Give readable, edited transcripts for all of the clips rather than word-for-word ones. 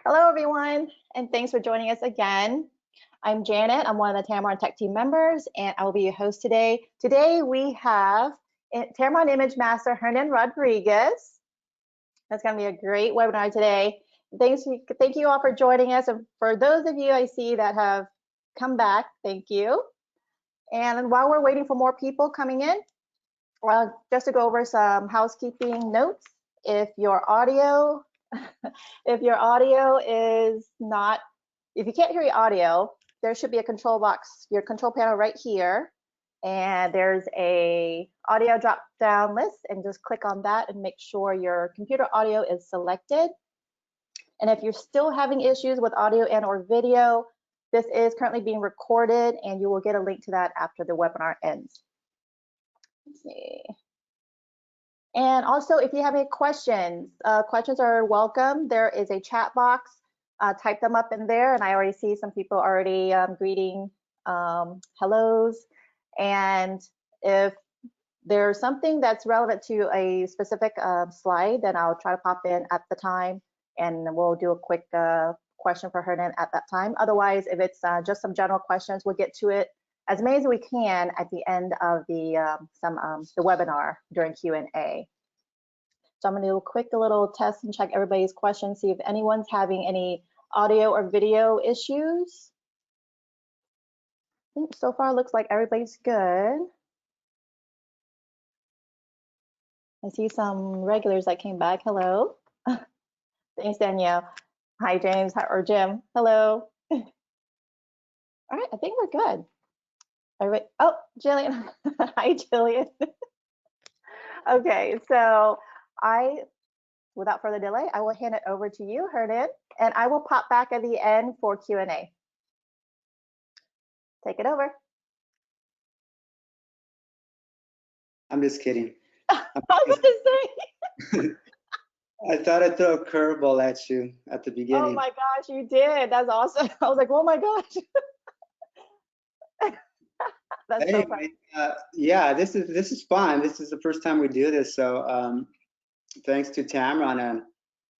Hello, everyone, and thanks for joining us again. I'm Janet. I'm one of the Tamron Tech Team members, and I will be your host today. Today, we have Tamron Image Master Hernan Rodriquez. That's going to be a great webinar today. Thank you all for joining us. And for those of you I see that have come back, thank you. And while we're waiting for more people coming in, just to go over some housekeeping notes, if your audio is not, if you can't hear your audio, there should be a control box, your control panel right here, and there's a audio drop down list, and just click on that and make sure your computer audio is selected. And if you're still having issues with audio and or video, this is currently being recorded, and you will get a link to that after the webinar ends. Let's see. And also, if you have any questions, questions are welcome. There is a chat box. Type them up in there, and I already see some people already greeting hellos. And if there's something that's relevant to a specific slide, then I'll try to pop in at the time, and we'll do a quick question for Hernan at that time. Otherwise, if it's just some general questions, we'll get to it as many as we can at the end of the webinar during Q&A. So I'm going to do a quick little test and check everybody's questions, see if anyone's having any audio or video issues. I think so far looks like everybody's good. I see some regulars that came back. Hello. Thanks, Danielle. Hi, James, or Jim. Hello. All right, I think we're good. Everybody, oh, Jillian. Hi, Jillian. Okay, so without further delay, I will hand it over to you, Hernan, and I will pop back at the end for Q&A. Take it over. I'm just kidding. I was going to say. I thought I'd throw a curveball at you at the beginning. Oh my gosh, you did. That's awesome. I was like, oh my gosh. That's anyway, so funny. Yeah, this is fun. This is the first time we do this, so thanks to Tamron and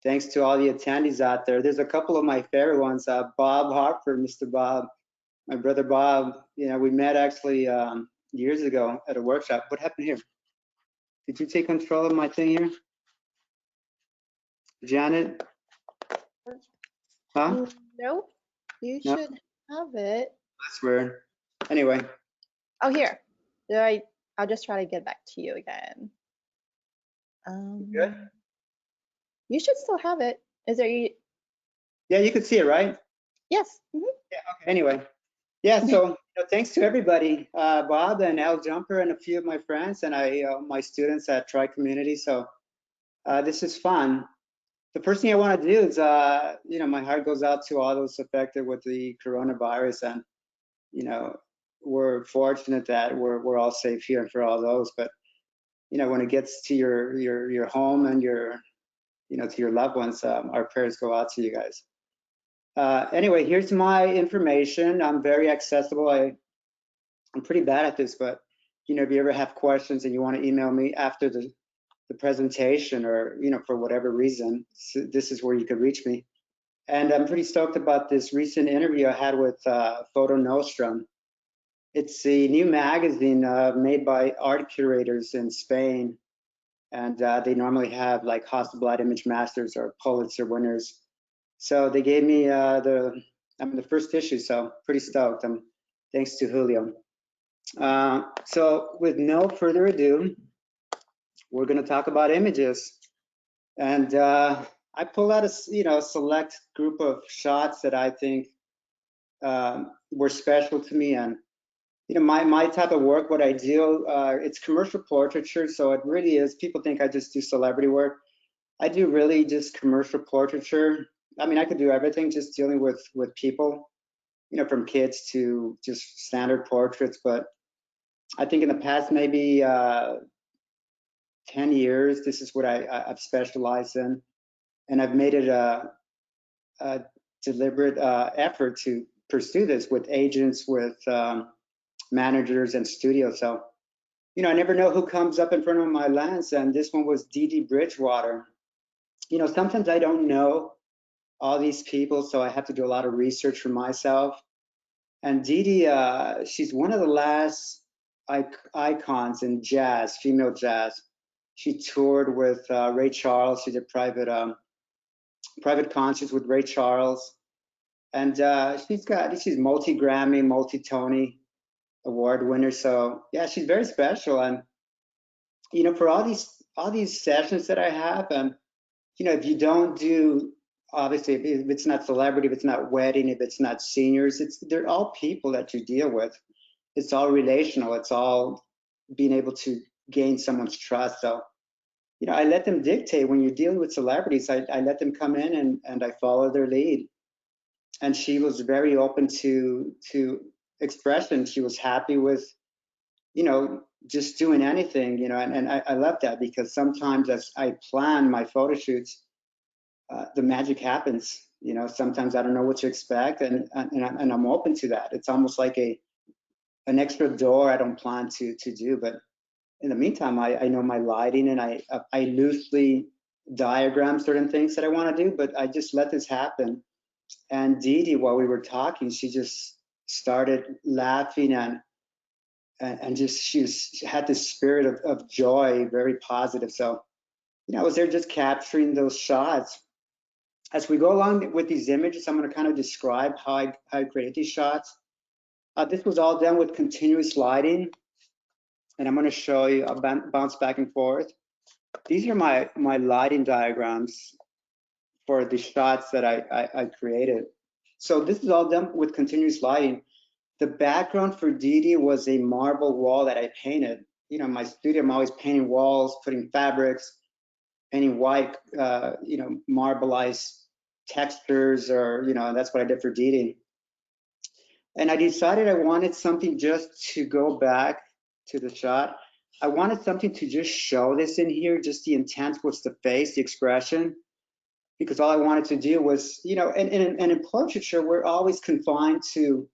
thanks to all the attendees out there. There's a couple of my favorite ones. Bob Harper, Mr. Bob, my brother Bob. You know, we met actually years ago at a workshop. What happened here? Did you take control of my thing here, Janet? Huh? Nope. You should have it. That's weird. Anyway. Oh, here. I'll just try to get back to you again. Good. You should still have it. Is there? Yeah, you could see it, right? Yes. Yeah. Okay. Anyway, yeah. So thanks to everybody, Bob and Al Jumper and a few of my friends and my students at Tri Community. So this is fun. The first thing I want to do is, my heart goes out to all those affected with the coronavirus, and we're fortunate that we're all safe here for all those. But when it gets to your home and your to your loved ones, our prayers go out to you guys. Anyway, here's my information. I'm very accessible. I'm pretty bad at this, but if you ever have questions and you want to email me after the presentation, or for whatever reason, so this is where you could reach me. And I'm pretty stoked about this recent interview I had with Photo Nostrum. It's a new magazine made by art curators in Spain, and they normally have like Hasselblad Image Masters or Pulitzer winners. So they gave me the first issue, so pretty stoked. Thanks to Julio. So with no further ado, we're going to talk about images, and I pulled out a select group of shots that I think were special to me. And my type of work, what I do, it's commercial portraiture, so it really is. People think I just do celebrity work. I do really just commercial portraiture. I mean, I could do everything, just dealing with people, from kids to just standard portraits. But I think in the past maybe 10 years, this is what I've specialized in, and I've made it a deliberate effort to pursue this with agents, with managers and studios. So, I never know who comes up in front of my lens, and this one was Dee Dee Bridgewater. Sometimes I don't know all these people, so I have to do a lot of research for myself. And Dee Dee, she's one of the last icons in jazz, female jazz. She toured with Ray Charles. She did private concerts with Ray Charles, and she's multi-Grammy, multi-Tony award winner. So yeah, she's very special. And for all these sessions that I have, and if you don't do, obviously, if it's not celebrity, if it's not wedding, if it's not seniors, they're all people that you deal with. It's all relational. It's all being able to gain someone's trust. So I let them dictate. When you're dealing with celebrities, I let them come in and I follow their lead. And she was very open to expression. She was happy with, just doing anything, and I love that, because sometimes as I plan my photo shoots, the magic happens. Sometimes I don't know what to expect, and I'm open to that. It's almost like an extra door I don't plan to do, but in the meantime, I know my lighting, and I loosely diagram certain things that I want to do, but I just let this happen. And Dee Dee, while we were talking, she just started laughing and just she had this spirit of joy, very positive. So I was there just capturing those shots. As we go along with these images, I'm going to kind of describe how I created these shots. This was all done with continuous lighting, and I'm going to show you. I'll bounce back and forth. These are my lighting diagrams for the shots that I created. So this is all done with continuous lighting. The background for Dee Dee was a marble wall that I painted. In my studio, I'm always painting walls, putting fabrics, painting white, marbleized textures, or, that's what I did for Dee Dee. And I decided I wanted something just to go back to the shot. I wanted something to just show this in here, just the intent, what's the face, the expression, because all I wanted to do was, and in portraiture, we're always confined to,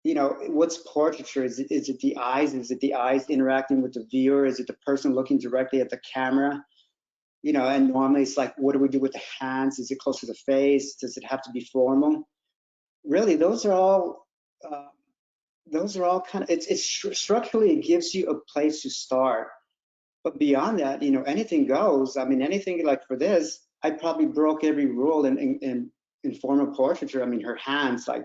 what's portraiture? Is it the eyes? Is it the eyes interacting with the viewer? Is it the person looking directly at the camera? And normally it's like, what do we do with the hands? Is it close to the face? Does it have to be formal? Really, those are all kind of, it's structurally, it gives you a place to start. But beyond that, anything goes. I mean, anything like for this, I probably broke every rule in formal portraiture. I mean, her hands, like,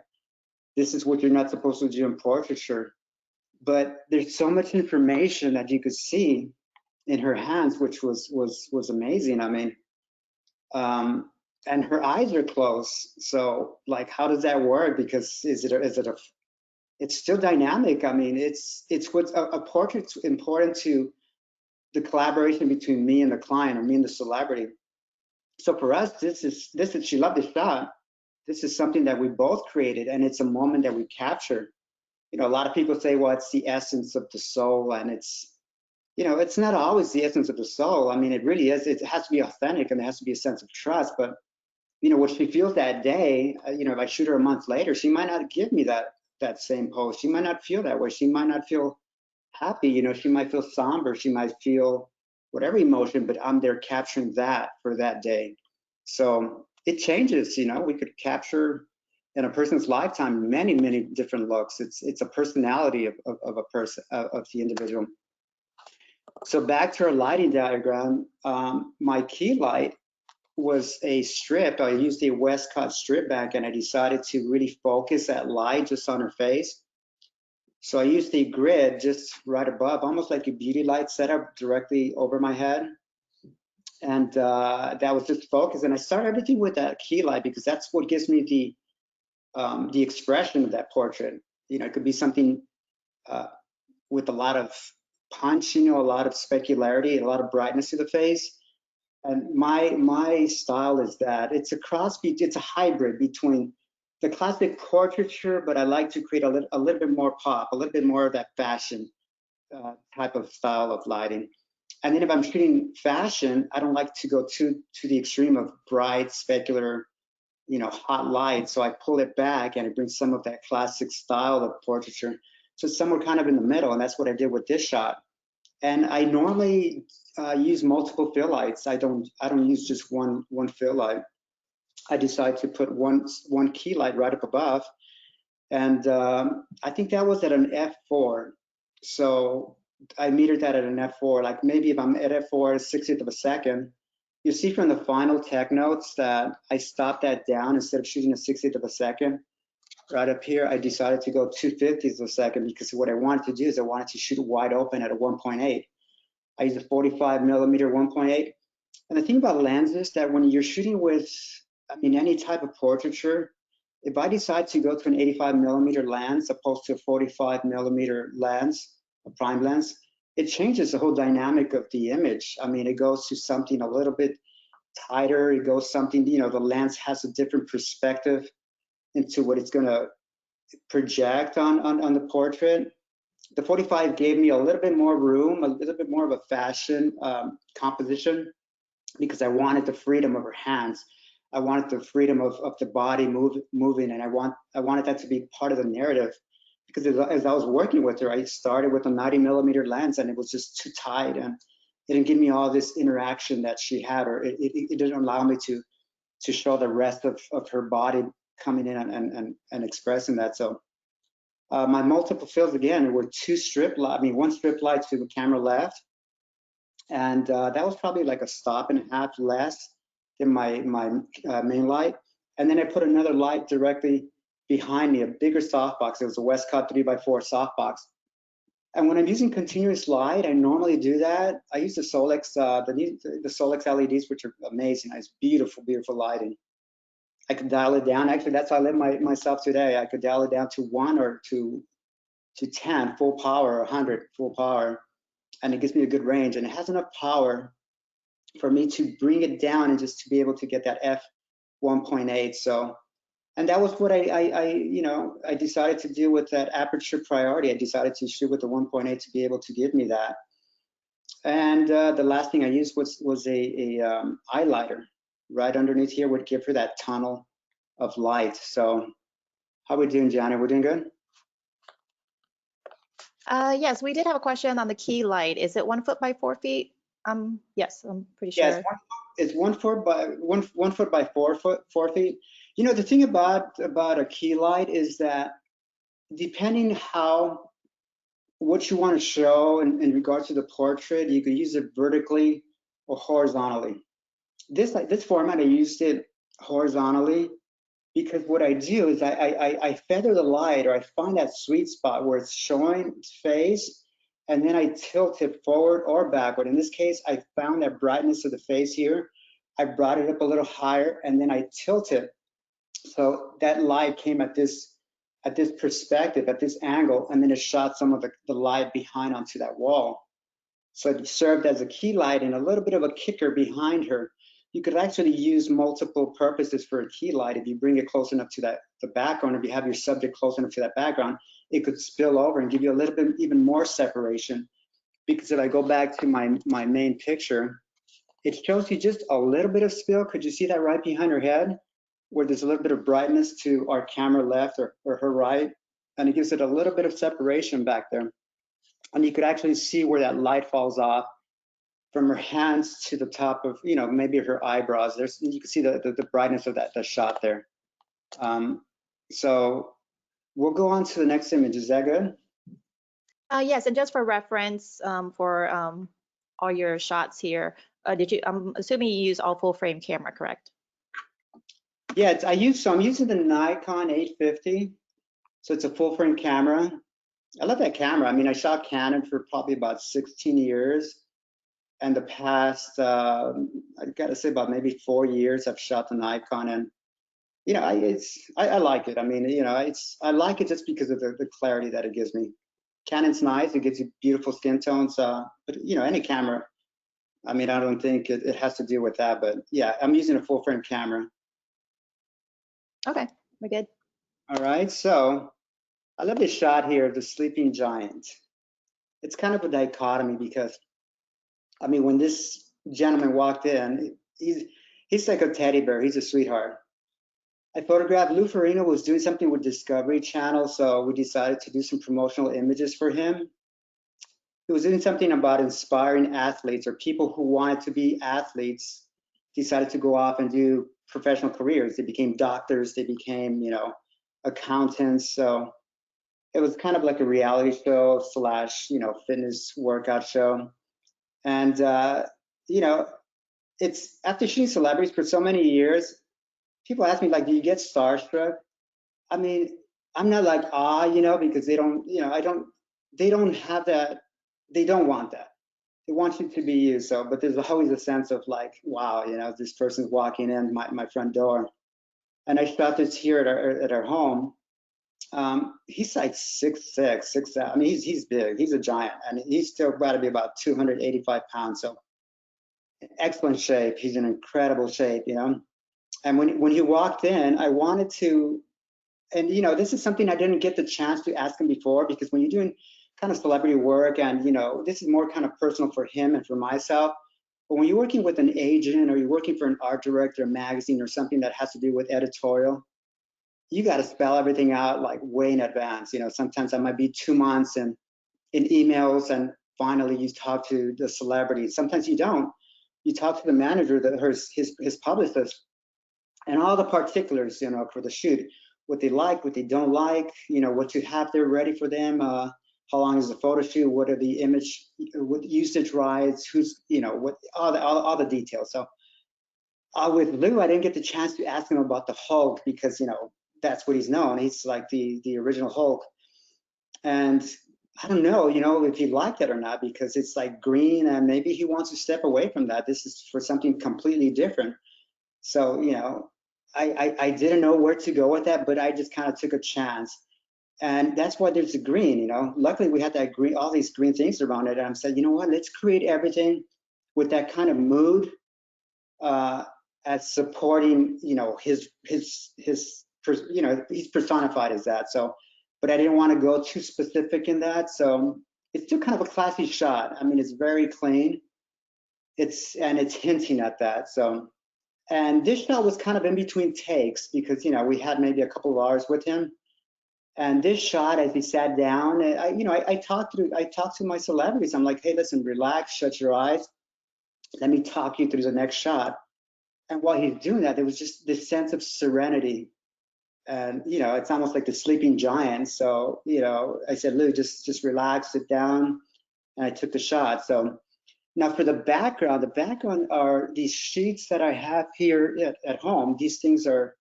this is what you're not supposed to do in portraiture. But there's so much information that you could see in her hands, which was amazing. I mean, and her eyes are closed. So like, how does that work? Because it's still dynamic. I mean, it's what's a portrait's important to the collaboration between me and the client, or me and the celebrity. So for us, this is she loved the shot. This is something that we both created, and it's a moment that we captured. A lot of people say, well, it's the essence of the soul, and it's not always the essence of the soul. I mean, it really is. It has to be authentic, and there has to be a sense of trust. But what she feels that day, if I shoot her a month later, she might not give me that same pose. She might not feel that way. She might not feel happy. She might feel somber. She might feel whatever emotion, but I'm there capturing that for that day. So it changes. We could capture in a person's lifetime many, many different looks. It's a personality of a person, of the individual. So back to our lighting diagram, my key light was a strip. I used a Westcott strip back, and I decided to really focus that light just on her face. So I used a grid just right above, almost like a beauty light setup directly over my head. And that was just focused. And I started everything with that key light, because that's what gives me the expression of that portrait. It could be something with a lot of punch, a lot of specularity, a lot of brightness to the face. And my style is that it's a hybrid between the classic portraiture, but I like to create a little bit more pop, a little bit more of that fashion type of style of lighting. And then if I'm shooting fashion, I don't like to go to the extreme of bright, specular, hot light. So I pull it back, and it brings some of that classic style of portraiture. So somewhere kind of in the middle, and that's what I did with this shot. And I normally use multiple fill lights. I don't use just one fill light. I decided to put one key light right up above, and I think that was at an f4. So I metered that at an f4. Like maybe if I'm at f4, 60th of a second, you see from the final tech notes that I stopped that down. Instead of shooting a 60th of a second, right up here, I decided to go 2/50th of a second, because what I wanted to do is I wanted to shoot wide open at a 1.8. I use a 45 millimeter 1.8. And the thing about lenses that when you're shooting with, I mean, any type of portraiture, if I decide to go to an 85 millimeter lens opposed to a 45 millimeter lens, a prime lens, it changes the whole dynamic of the image. I mean, it goes to something a little bit tighter. It goes something, you know, the lens has a different perspective into what it's going to project on the portrait. The 45 gave me a little bit more room, a little bit more of a fashion composition, because I wanted the freedom of her hands. I wanted the freedom of the body moving, and I wanted that to be part of the narrative. Because as I was working with her, I started with a 90 millimeter lens, and it was just too tight, and it didn't give me all this interaction that she had, or it didn't allow me to show the rest of her body coming in and expressing that. So my multiple fills again were one strip light to the camera left, and that was probably like a stop and a half less than my main light. And then I put another light directly behind me, a bigger softbox. It was a Westcott 3x4 softbox. And when I'm using continuous light, I normally do that. I use the Solex, the Solex LEDs, which are amazing. It's beautiful, beautiful lighting. I could dial it down. Actually, that's how I live myself today. I could dial it down to 1 or to 10 full power, or 100 full power, and it gives me a good range. And it has enough power for me to bring it down and just to be able to get that f 1.8. So, and that was what I decided to do with that aperture priority. I decided to shoot with the 1.8 to be able to give me that. And the last thing I used was a highlighter right underneath here, would give her that tunnel of light. So how we doing, Johnny? We're doing good? Yes, we did have a question on the key light. Is it 1 foot by 4 feet? Yes, I'm pretty Yeah, sure. it's 1 foot by 1 foot by 4 feet. You know, the thing about a key light is that depending what you want to show in regards to the portrait, you could use it vertically or horizontally. This format, I used it horizontally, because what I do is I feather the light, or I find that sweet spot where it's showing its face, and then I tilt it forward or backward. In this case, I found that brightness of the face here. I brought it up a little higher, and then I tilt it. So that light came at this perspective, at this angle, and then it shot some of the light behind onto that wall. So it served as a key light and a little bit of a kicker behind her. You could actually use multiple purposes for a key light. If you bring it close enough to the background, if you have your subject close enough to that background, it could spill over and give you a little bit even more separation. Because if I go back to my main picture, it shows you just a little bit of spill. Could you see that right behind her head, where there's a little bit of brightness to our camera left or her right, and it gives it a little bit of separation back there. And you could actually see where that light falls off from her hands to the top of, maybe her eyebrows. You can see the brightness of the shot there. So we'll go on to the next image. Is that good? Yes, and just for reference, for all your shots here, I'm assuming you use all full frame camera, correct? Yeah, I'm using the Nikon 850. So it's a full frame camera. I love that camera. I mean, I shot Canon for probably about 16 years. And the past, I gotta say, about maybe 4 years, I've shot the Nikon, and I like it. I mean, I like it just because of the clarity that it gives me. Canon's nice; it gives you beautiful skin tones. But any camera, I mean, I don't think it has to do with that. But yeah, I'm using a full frame camera. Okay, we're good. All right, so I love this shot here of the sleeping giant. It's kind of a dichotomy, because I mean, when this gentleman walked in, he's like a teddy bear. He's a sweetheart. I photographed Lou Ferrigno was doing something with Discovery Channel, so we decided to do some promotional images for him. He was doing something about inspiring athletes, or people who wanted to be athletes, decided to go off and do professional careers. They became doctors, they became, accountants. So it was kind of like a reality show slash, fitness workout show. And, it's after shooting celebrities for so many years, people ask me, like, do you get starstruck? I mean, I'm not like, because they don't, they don't have that. They don't want that. They want you to be you. So, but there's always a sense of like, wow, this person's walking in my front door. And I shot this here at our home. He's like 6'6", 6'7". I mean, he's big. He's a giant, and he's still got to be about 285 pounds. So, excellent shape. He's in incredible shape, And when he walked in, I wanted to, and this is something I didn't get the chance to ask him before, because when you're doing kind of celebrity work, and this is more kind of personal for him and for myself. But when you're working with an agent, or you're working for an art director, a magazine, or something that has to do with editorial, you got to spell everything out like way in advance. Sometimes that might be 2 months and in emails, and finally you talk to the celebrity. Sometimes you don't. You talk to the manager, his publicist, and all the particulars, for the shoot, what they like, what they don't like, what you have there ready for them, how long is the photo shoot, what are the image, what usage rights, who's, what, all the details. So with Lou, I didn't get the chance to ask him about the Hulk, because, that's what he's known. He's like the original Hulk. And I don't know, if he liked it or not, because it's like green, and maybe he wants to step away from that. This is for something completely different. So, I didn't know where to go with that, but I just kind of took a chance. And that's why there's the green, Luckily, we had that green, all these green things around it. And I said, you know what, let's create everything with that kind of mood, as supporting, he's personified as that. So, but I didn't want to go too specific in that. So it's still kind of a classy shot. I mean, it's very clean. It's hinting at that. So, and this shot was kind of in between takes, because, we had maybe a couple of hours with him. And this shot, as he sat down, I talked to my celebrities. I'm like, hey, listen, relax, shut your eyes. Let me talk you through the next shot. And while he's doing that, there was just this sense of serenity. And, it's almost like the sleeping giant. So, I said, Lou, just relax, sit down. And I took the shot. So now for the background are these sheets that I have here at home. These things are,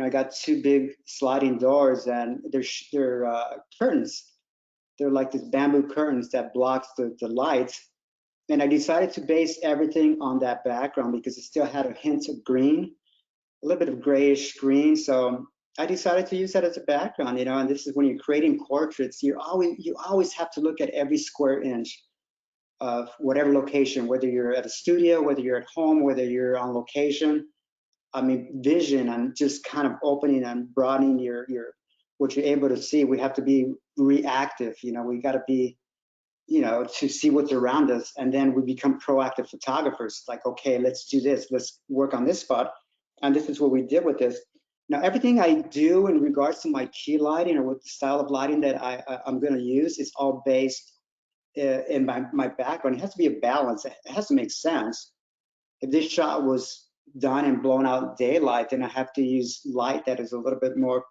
I got 2 big sliding doors, and they're curtains. They're like these bamboo curtains that blocks the light. And I decided to base everything on that background, because it still had a hint of green, a little bit of grayish green. So I decided to use that as a background, and this is when you're creating portraits, you always have to look at every square inch of whatever location, whether you're at a studio, whether you're at home, whether you're on location. I mean, vision and just kind of opening and broadening your what you're able to see. We have to be reactive, we got to be, to see what's around us, and then we become proactive photographers. Like, okay, let's do this, let's work on this spot, and this is what we did with this. Now, everything I do in regards to my key lighting, or with the style of lighting that I'm going to use, is all based in my background. It has to be a balance. It has to make sense. If this shot was done in blown out daylight, then I have to use light that is a little bit more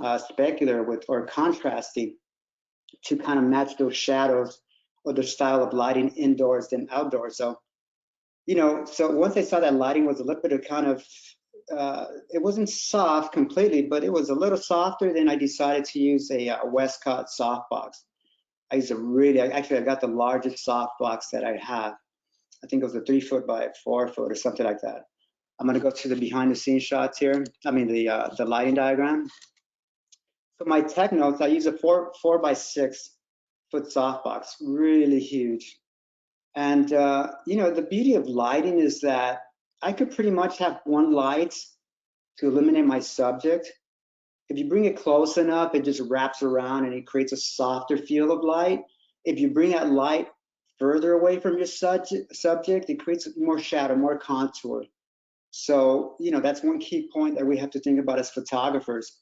specular or contrasting, to kind of match those shadows or the style of lighting indoors than outdoors. So, so once I saw that lighting was a little bit of kind of, it wasn't soft completely, but it was a little softer, then I decided to use a Westcott softbox. I got the largest softbox that I have. I think it was a 3 foot by 4 foot or something like that. I'm going to go to the behind the scenes shots here. I mean, the lighting diagram. For my tech notes, I use a 4 by 6 foot softbox, really huge. And, the beauty of lighting is that I could pretty much have one light to illuminate my subject. If you bring it close enough, it just wraps around and it creates a softer feel of light. If you bring that light further away from your subject, it creates more shadow, more contour. So, that's one key point that we have to think about as photographers.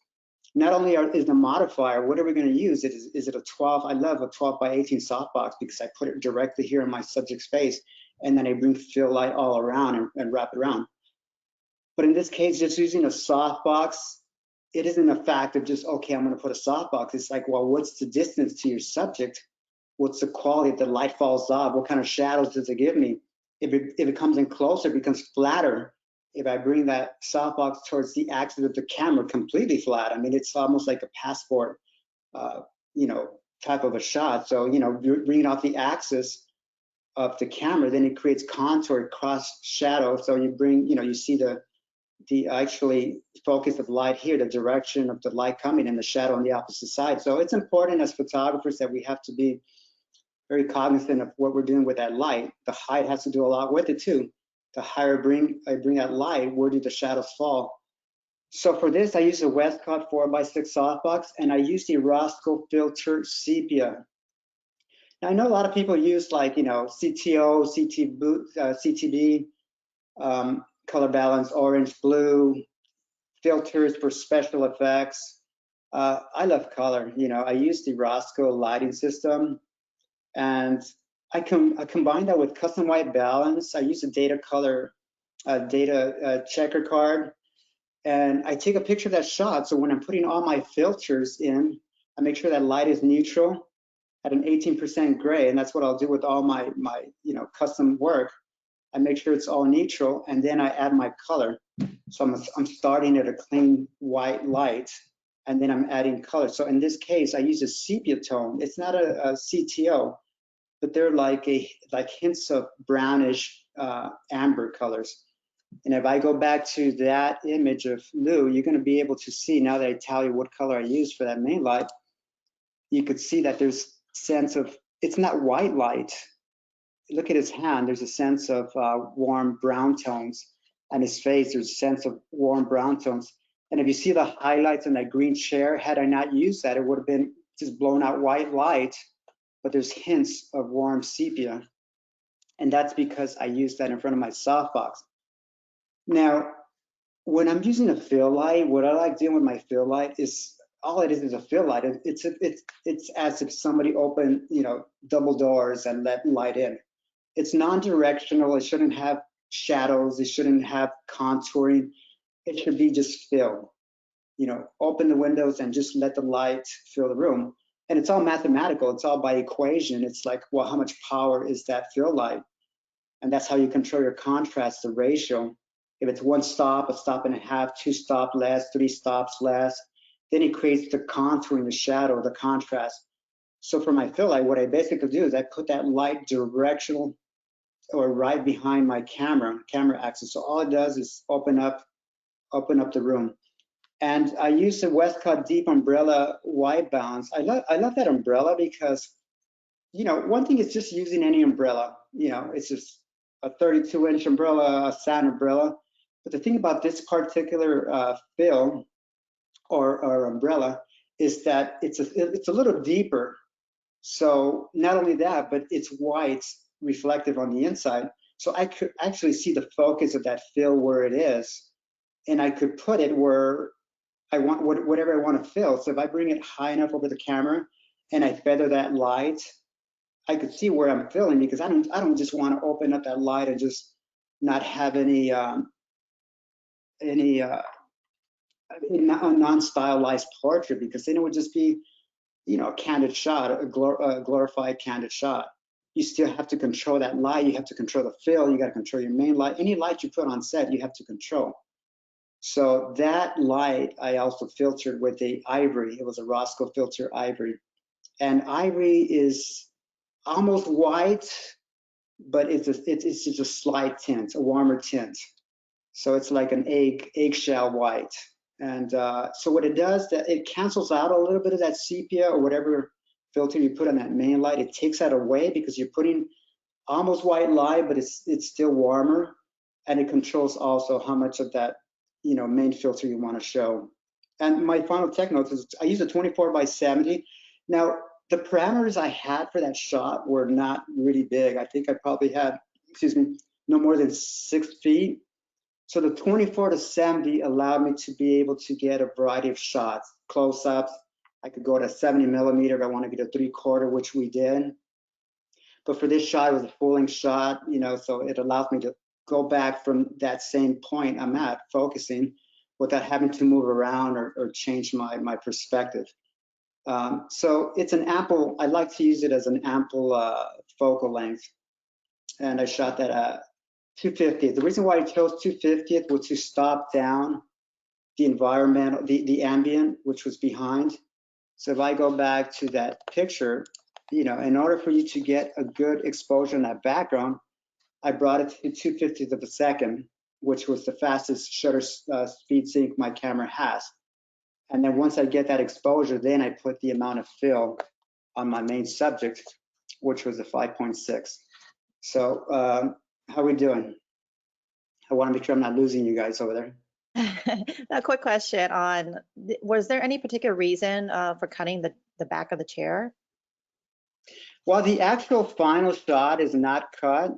Not only is the modifier, what are we going to use? Is it a 12? I love a 12 by 18 softbox, because I put it directly here in my subject's face, and then I bring fill light all around and wrap it around. But in this case, just using a softbox, it isn't a fact of just, okay, I'm going to put a softbox. It's like, well, what's the distance to your subject? What's the quality? If the light falls off, what kind of shadows does it give me? If it comes in closer, it becomes flatter. If I bring that softbox towards the axis of the camera, completely flat. I mean, it's almost like a passport, type of a shot. So, you're bringing off the axis of the camera, then it creates contour, cross shadow. So you bring, you see the actually focus of light here, the direction of the light coming and the shadow on the opposite side. So it's important as photographers that we have to be very cognizant of what we're doing with that light. The height has to do a lot with it too. The higher I bring that light, where do the shadows fall? So for this, I use a Westcott 4x6 softbox, and I use the Roscoe filter sepia. Now, I know a lot of people use like, CTO, CTB, color balance, orange, blue, filters for special effects. I love color. I use the Roscoe lighting system, and I combine that with custom white balance. I use a data color, data checker card, and I take a picture of that shot. So when I'm putting all my filters in, I make sure that light is neutral at an 18% gray, and that's what I'll do with all my custom work. I make sure it's all neutral, and then I add my color. So I'm starting at a clean white light, and then I'm adding color. So in this case, I use a sepia tone. It's not a CTO, but they're like hints of brownish amber colors. And if I go back to that image of Lou, you're going to be able to see, now that I tell you what color I use for that main light, you could see that there's sense of, it's not white light. Look at his hand, there's a sense of warm brown tones. And his face, there's a sense of warm brown tones. And if you see the highlights on that green chair, had I not used that, it would have been just blown out white light, but there's hints of warm sepia. And that's because I used that in front of my softbox. Now, when I'm using a fill light, what I like doing with my fill light is, all it is a fill light. It's as if somebody opened, double doors and let light in. It's non-directional. It shouldn't have shadows. It shouldn't have contouring. It should be just fill. Open the windows and just let the light fill the room. And it's all mathematical. It's all by equation. It's like, well, how much power is that fill light? And that's how you control your contrast, the ratio. If it's one stop, a stop and a half, two stops less, three stops less, then it creates the contouring, the shadow, the contrast. So for my fill light, what I basically do is I put that light directional or right behind my camera axis. So all it does is open up the room. And I use the Westcott Deep Umbrella White Balance. I love that umbrella because, one thing is just using any umbrella. It's just a 32-inch umbrella, a sand umbrella. But the thing about this particular fill or umbrella is that it's a little deeper. So not only that, but it's white, reflective on the inside. So I could actually see the focus of that fill where it is, and I could put it where I want, whatever I want to fill. So if I bring it high enough over the camera and I feather that light, I could see where I'm filling, because I don't just want to open up that light and just not have any non-stylized portrait, because then it would just be, a candid shot, a glorified candid shot. You still have to control that light. You have to control the fill. You got to control your main light. Any light you put on set, you have to control. So that light I also filtered with the ivory. It was a Roscoe filter ivory. And ivory is almost white, but it's just a slight tint, a warmer tint. So it's like an eggshell white. And so what it does, that it cancels out a little bit of that sepia or whatever filter you put on that main light. It takes that away because you're putting almost white light, but it's still warmer. And it controls also how much of that main filter you want to show. And my final tech notes is I use a 24x70. Now, the parameters I had for that shot were not really big. I think I probably had, no more than 6 feet. So the 24-70 allowed me to be able to get a variety of shots, close-ups. I could go to 70 millimeter if I want to get a 3/4, which we did. But for this shot, it was a full-length shot, so it allows me to go back from that same point I'm at, focusing, without having to move around or change my perspective. So it's an ample, I like to use it as an ample focal length. And I shot that at 250th. The reason why I chose 250th was to stop down the environmental, the ambient, which was behind. So if I go back to that picture, in order for you to get a good exposure in that background, I brought it to 250th of a second, which was the fastest shutter speed sync my camera has. And then once I get that exposure, then I put the amount of fill on my main subject, which was a 5.6. So how are we doing? I want to make sure I'm not losing you guys over there. A quick question on, was there any particular reason for cutting the back of the chair? Well, the actual final shot is not cut,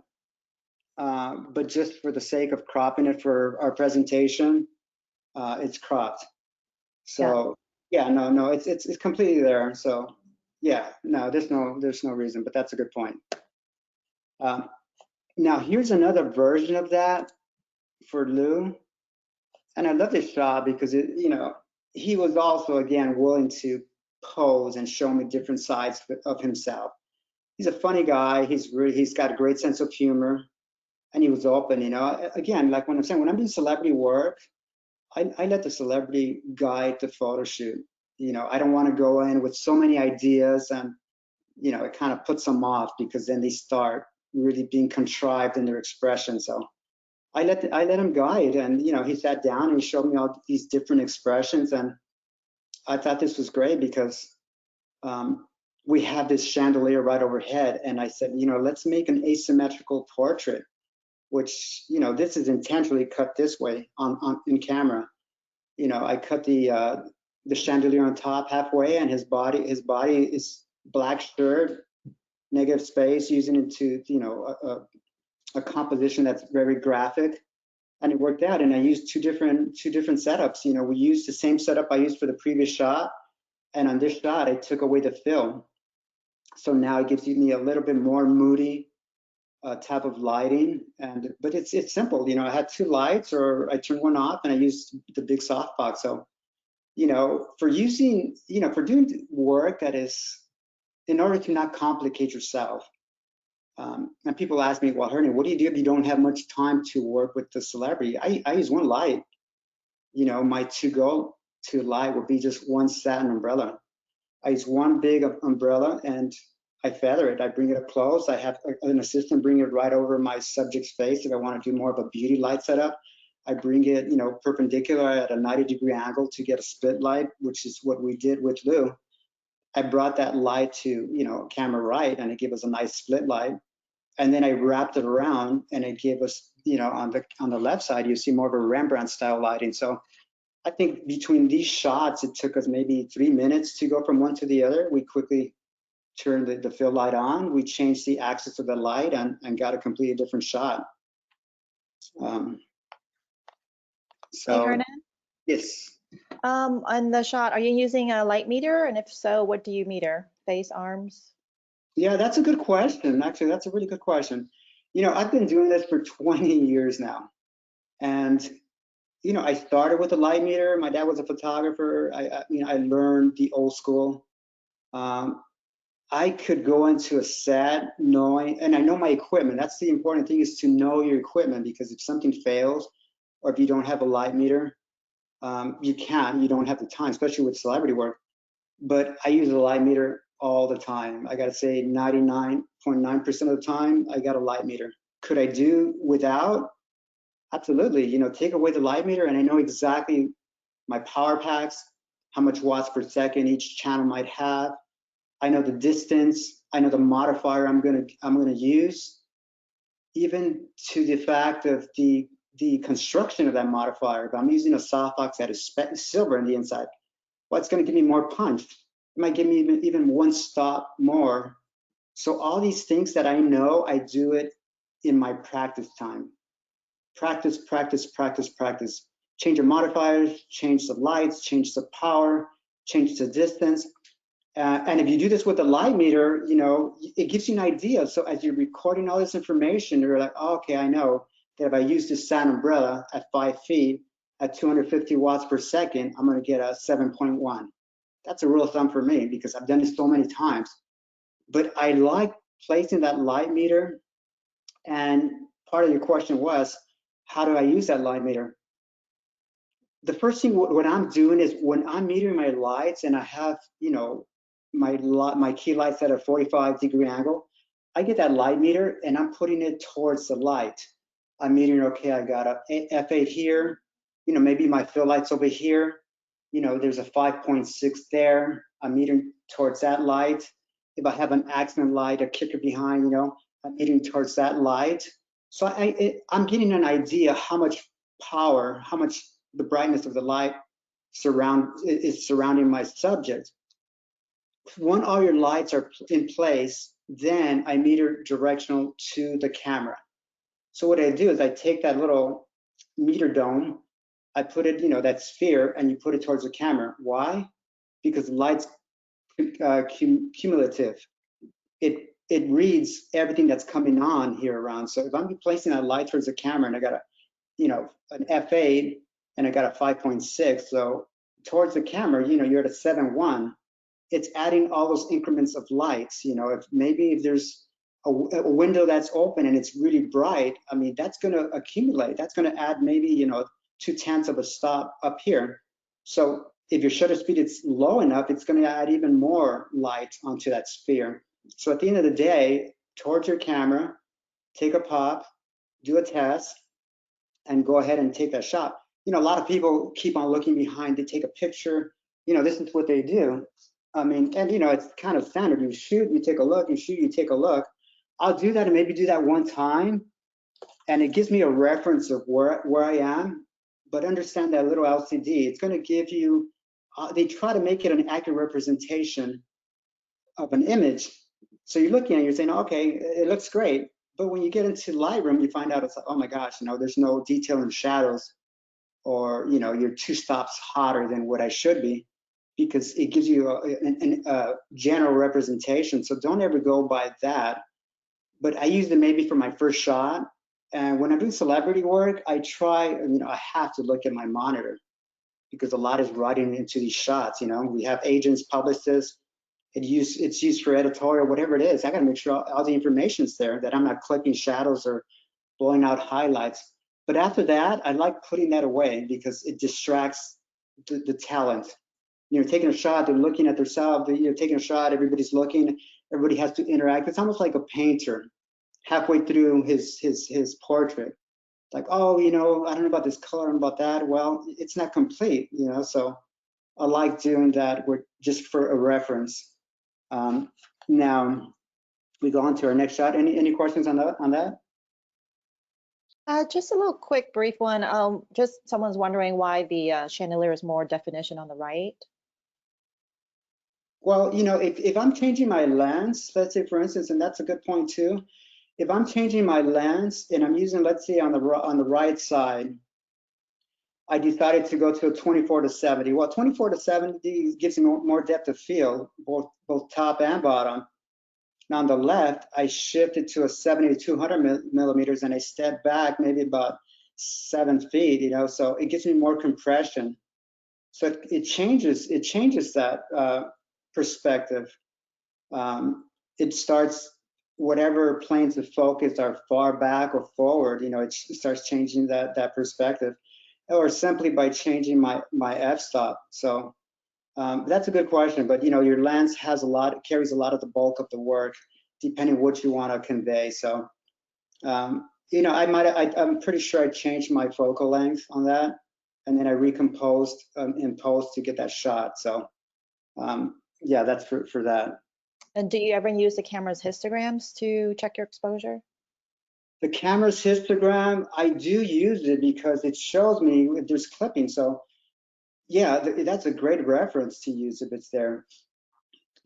but just for the sake of cropping it for our presentation, it's cropped. So yeah, no, it's completely there. So yeah, no, there's no reason, but that's a good point. Now here's another version of that for Lou, and I love this shot because he was also again willing to pose and show me different sides of himself. He's a funny guy. He's got a great sense of humor, and he was open. Again, like when I'm saying, when I'm doing celebrity work, I let the celebrity guide the photo shoot. I don't want to go in with so many ideas, and it kind of puts them off because then they start really being contrived in their expression. So I let him guide, and he sat down and he showed me all these different expressions, and I thought this was great because we have this chandelier right overhead, and I said, let's make an asymmetrical portrait, which this is intentionally cut this way in camera. I cut the chandelier on top halfway, and his body is black shirt, negative space, using it to a composition that's very graphic, and it worked out. And I used two different setups. We used the same setup I used for the previous shot, and on this shot I took away the fill, so now it gives me a little bit more moody type of lighting. But it's simple. I had two lights, or I turned one off and I used the big softbox. So for using for doing work that is, in order to not complicate yourself. And people ask me, well, Hernan, what do you do if you don't have much time to work with the celebrity? I use one light. My to-go-to light would be just one satin umbrella. I use one big umbrella and I feather it. I bring it up close. I have an assistant bring it right over my subject's face if I want to do more of a beauty light setup. I bring it, perpendicular at a 90-degree angle to get a split light, which is what we did with Lou. I brought that light to, camera right, and it gave us a nice split light. And then I wrapped it around, and it gave us, on the left side, you see more of a Rembrandt style lighting. So I think between these shots, it took us maybe 3 minutes to go from one to the other. We quickly turned the fill light on. We changed the axis of the light and got a completely different shot. Hey, Hernan? Yes. On the shot, are you using a light meter? And if so, what do you meter? Face, arms? Yeah, that's a good question. Actually, that's a really good question. I've been doing this for 20 years now. And, I started with a light meter. My dad was a photographer. I learned the old school. I could go into a set knowing, and I know my equipment. That's the important thing, is to know your equipment, because if something fails, or if you don't have a light meter, you don't have the time, especially with celebrity work. But I use a light meter all the time. I gotta say 99.9% of the time, I got a light meter. Could I do without? Absolutely. Take away the light meter and I know exactly my power packs, how much watts per second each channel might have. I know the distance. I know the modifier I'm gonna use, even to the fact of the construction of that modifier. If I'm using a softbox that is silver on the inside, well, it's going to give me more punch. It might give me even one stop more. So all these things that I know, I do it in my practice time. Practice, practice, practice, practice. Change your modifiers, change the lights, change the power, change the distance. And if you do this with a light meter, you know, it gives you an idea. So as you're recording all this information, you're like, oh, okay, I know that if I use this sound umbrella at 5 feet at 250 watts per second, I'm going to get a 7.1. That's a rule of thumb for me because I've done it so many times. But I like placing that light meter. And part of your question was, how do I use that light meter? The first thing what I'm doing is when I'm metering my lights and I have, you know, my key lights at a 45-degree angle, I get that light meter and I'm putting it towards the light. I'm metering, okay, I got a F8 here, you know, maybe my fill light's over here, you know, there's a 5.6 there. I'm metering towards that light. If I have an accent light, a kicker behind, you know, I'm metering towards that light. So I'm getting an idea how much power, how much the brightness of the light is surrounding my subject. When all your lights are in place, then I meter directional to the camera. So what I do is I take that little meter dome, I put it, you know, that sphere, and you put it towards the camera. Why? Because the light's cumulative. It reads everything that's coming on here around. So if I'm placing that light towards the camera and I got a, you know, an F8 and I got a 5.6, so towards the camera, you know, you're at a 7.1. It's adding all those increments of lights. You know, if there's a window that's open and it's really bright, I mean, that's going to accumulate. That's going to add maybe, you know, 0.2 of a stop up here. So if your shutter speed is low enough, it's going to add even more light onto that sphere. So at the end of the day, towards your camera, take a pop, do a test, and go ahead and take that shot. You know, a lot of people keep on looking behind to take a picture. You know, this is what they do. I mean, and you know, it's kind of standard. You shoot, you take a look, you shoot, you take a look. I'll do that and maybe do that one time. And it gives me a reference of where I am, but understand that little LCD, it's going to give you, they try to make it an accurate representation of an image. So you're looking at it, you're saying, okay, it looks great. But when you get into Lightroom, you find out it's like, oh my gosh, you know, there's no detail in the shadows, or, you know, you're 2 stops hotter than what I should be, because it gives you a general representation. So don't ever go by that. But I use it maybe for my first shot. And when I'm doing celebrity work, I try, you know, I have to look at my monitor because a lot is writing into these shots. You know, we have agents, publicists, it's used for editorial, whatever it is. I got to make sure all the information's there, that I'm not clipping shadows or blowing out highlights. But after that, I like putting that away because it distracts the talent. You know, taking a shot, they're looking at themselves, you know, taking a shot, everybody's looking, everybody has to interact. It's almost like a painter halfway through his portrait. Like, oh, you know, I don't know about this color and about that. Well, it's not complete, you know, so I like doing that just for a reference. Now we go on to our next shot. Any questions on that? Just a little quick, brief one. Just someone's wondering why the chandelier is more definition on the right. Well, you know, if I'm changing my lens, let's say for instance, and that's a good point too. If I'm changing my lens and I'm using, let's say on the right side, I decided to go to a 24-70. Well, 24-70 gives me more depth of field, both top and bottom. Now on the left, I shifted to a 70 to 200 millimeters, and I step back maybe about 7 feet. You know, so it gives me more compression. So it changes that perspective. It starts whatever planes of focus are far back or forward. You know, it starts changing that perspective, or simply by changing my f-stop. So that's a good question, but you know, your lens carries a lot of the bulk of the work, depending what you want to convey. So you know, I'm pretty sure I changed my focal length on that, and then I recomposed in post to get that shot. So yeah, that's for that. And do you ever use the camera's histograms to check your exposure? The camera's histogram, I do use it because it shows me if there's clipping. So yeah, that's a great reference to use if it's there.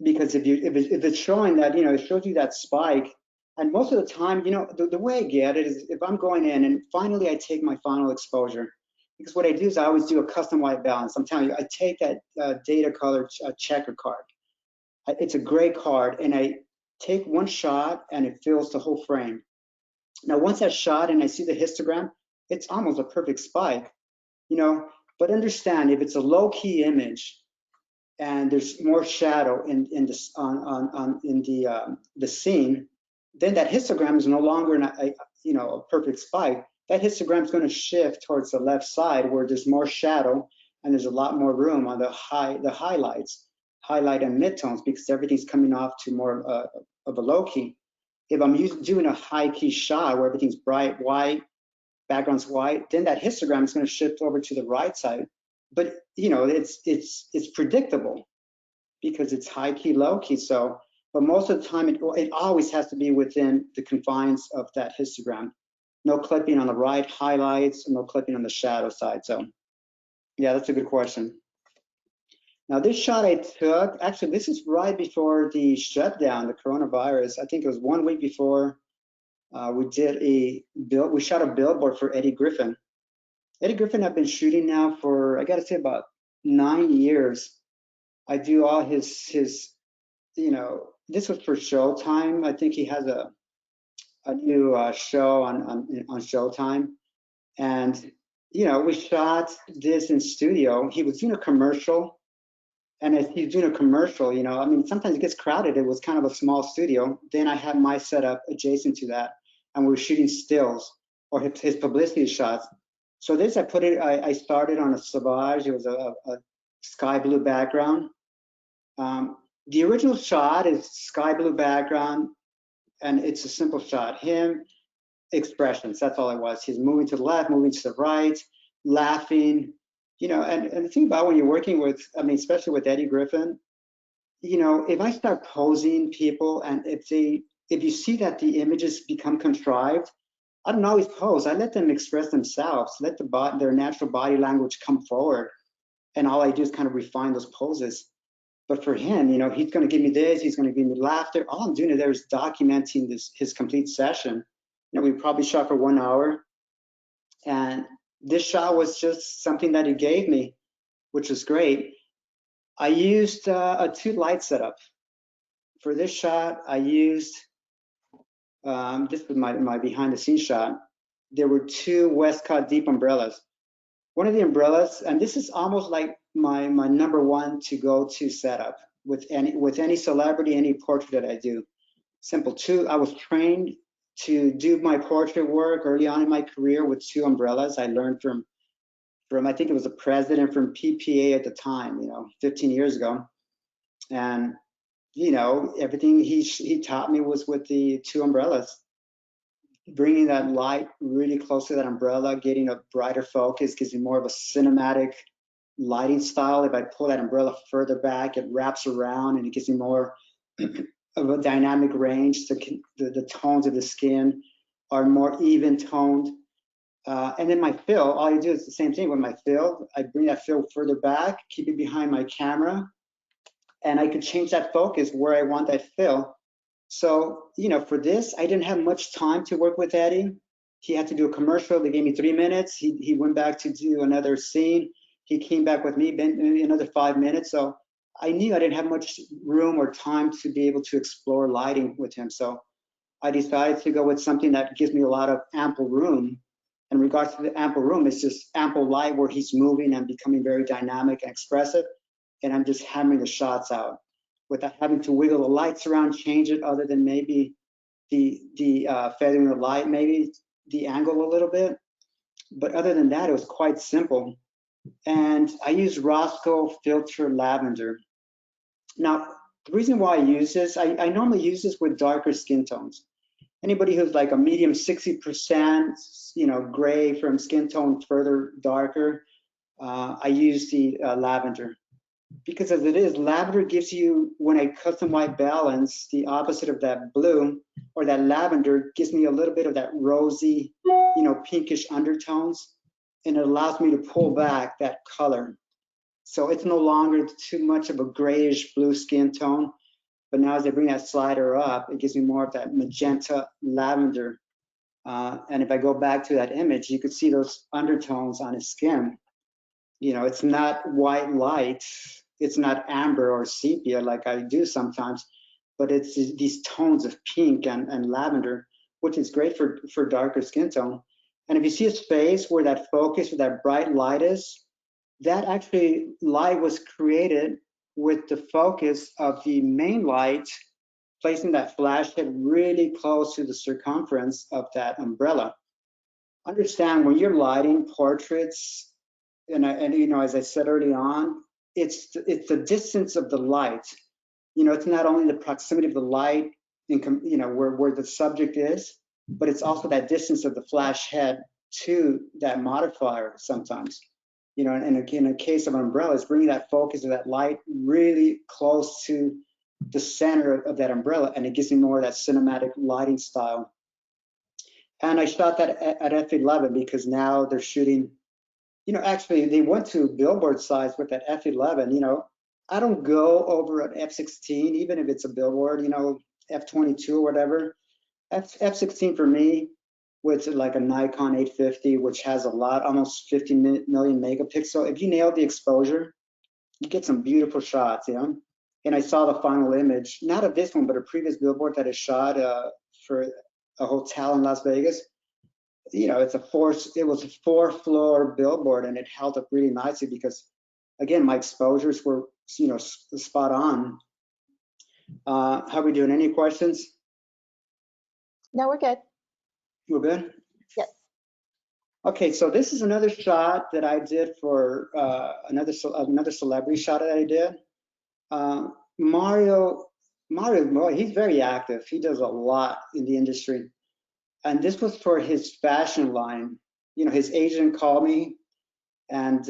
Because if it's showing that, you know, it shows you that spike. And most of the time, you know, the way I get it is if I'm going in and finally I take my final exposure, because what I do is I always do a custom white balance. I'm telling you, I take that data color checker card. It's a gray card, and I take one shot and it fills the whole frame. Now, once I shot and I see the histogram, it's almost a perfect spike, you know. But understand, if it's a low key image and there's more shadow in this in the scene, then that histogram is no longer a perfect spike. That histogram is going to shift towards the left side where there's more shadow and there's a lot more room on the highlights, highlight and midtones, because everything's coming off to more of a low key. If I'm doing a high key shot where everything's bright white, background's white, then that histogram is going to shift over to the right side. But you know, it's predictable because it's high key, low key. So, but most of the time, it always has to be within the confines of that histogram. No clipping on the right highlights, no clipping on the shadow side. So, yeah, that's a good question. Now, this shot I took, actually, this is right before the shutdown, the coronavirus. I think it was 1 week before we shot a billboard for Eddie Griffin. Eddie Griffin I've been shooting now for, I gotta say, about 9 years. I do all his, you know, this was for Showtime. I think he has a new show on Showtime. And, you know, we shot this in studio. He was doing a commercial. And as he's doing a commercial, you know, I mean, sometimes it gets crowded. It was kind of a small studio. Then I had my setup adjacent to that, and we were shooting stills or his publicity shots. So this, I started on a Sauvage. It was a sky blue background. The original shot is sky blue background, and it's a simple shot. Him, expressions, that's all it was. He's moving to the left, moving to the right, laughing. You know, and the thing about when you're working with, I mean, especially with Eddie Griffin, you know, if I start posing people and if you see that the images become contrived, I don't always pose. I let them express themselves, let their natural body language come forward. And all I do is kind of refine those poses. But for him, you know, he's going to give me this, he's going to give me laughter. All I'm doing there is documenting his complete session. You know, we probably shot for 1 hour. And this shot was just something that he gave me, which was great. I used a 2 light setup. For this shot, I used, this was my behind the scenes shot. There were 2 Westcott deep umbrellas. One of the umbrellas, and this is almost like my number 1 to go to setup with any celebrity, any portrait that I do. Simple. 2, I was trained to do my portrait work early on in my career with 2 umbrellas. I learned from I think it was a president from PPA at the time, you know, 15 years ago. And, you know, everything he taught me was with the 2 umbrellas, bringing that light really close to that umbrella, getting a brighter focus, gives me more of a cinematic lighting style. If I pull that umbrella further back, it wraps around and it gives me more of a dynamic range. The tones of the skin are more even toned. And then my fill, all you do is the same thing with my fill. I bring that fill further back, keep it behind my camera, and I can change that focus where I want that fill. So, you know, for this, I didn't have much time to work with Eddie. He had to do a commercial. They gave me 3 minutes. He went back to do another scene. He came back with me another 5 minutes. So I knew I didn't have much room or time to be able to explore lighting with him. So I decided to go with something that gives me a lot of ample room. In regards to the ample room, it's just ample light where he's moving and becoming very dynamic and expressive. And I'm just hammering the shots out without having to wiggle the lights around, change it, other than maybe the feathering the light, maybe the angle a little bit. But other than that, it was quite simple. And I use Roscoe Filter Lavender. Now, the reason why I use this, I normally use this with darker skin tones. Anybody who's like a medium 60%, you know, gray from skin tone further darker, I use the lavender. Because as it is, lavender gives you, when I custom white balance, the opposite of that blue, or that lavender gives me a little bit of that rosy, you know, pinkish undertones, and it allows me to pull back that color. So it's no longer too much of a grayish blue skin tone, but now as I bring that slider up, it gives me more of that magenta lavender. And if I go back to that image, you could see those undertones on his skin. You know, it's not white light, it's not amber or sepia like I do sometimes, but it's these tones of pink and lavender, which is great for darker skin tone. And if you see a space where that focus, where that bright light is, that actually light was created with the focus of the main light, placing that flash head really close to the circumference of that umbrella. Understand when you're lighting portraits, and you know, as I said early on, it's the distance of the light. You know, it's not only the proximity of the light in, you know, where the subject is, but it's also that distance of the flash head to that modifier sometimes. You know, and in a case of an umbrella, it's bringing that focus of that light really close to the center of that umbrella, and it gives me more of that cinematic lighting style. And I shot that at f11 because now they're shooting, you know, actually they went to billboard size with that f11. You know, I don't go over an f16, even if it's a billboard, you know, f22 or whatever. F16 for me, with like a Nikon 850, which has a lot, almost 50 million megapixel. If you nail the exposure, you get some beautiful shots, you know. And I saw the final image, not of this one, but a previous billboard that I shot for a hotel in Las Vegas. You know, it was a 4-floor billboard, and it held up really nicely because, again, my exposures were, you know, spot on. How are we doing? Any questions? No, we're good. We're good? Yes. Okay, so this is another shot that I did for another celebrity shot that I did. Mario, boy, he's very active. He does a lot in the industry. And this was for his fashion line. You know, his agent called me, and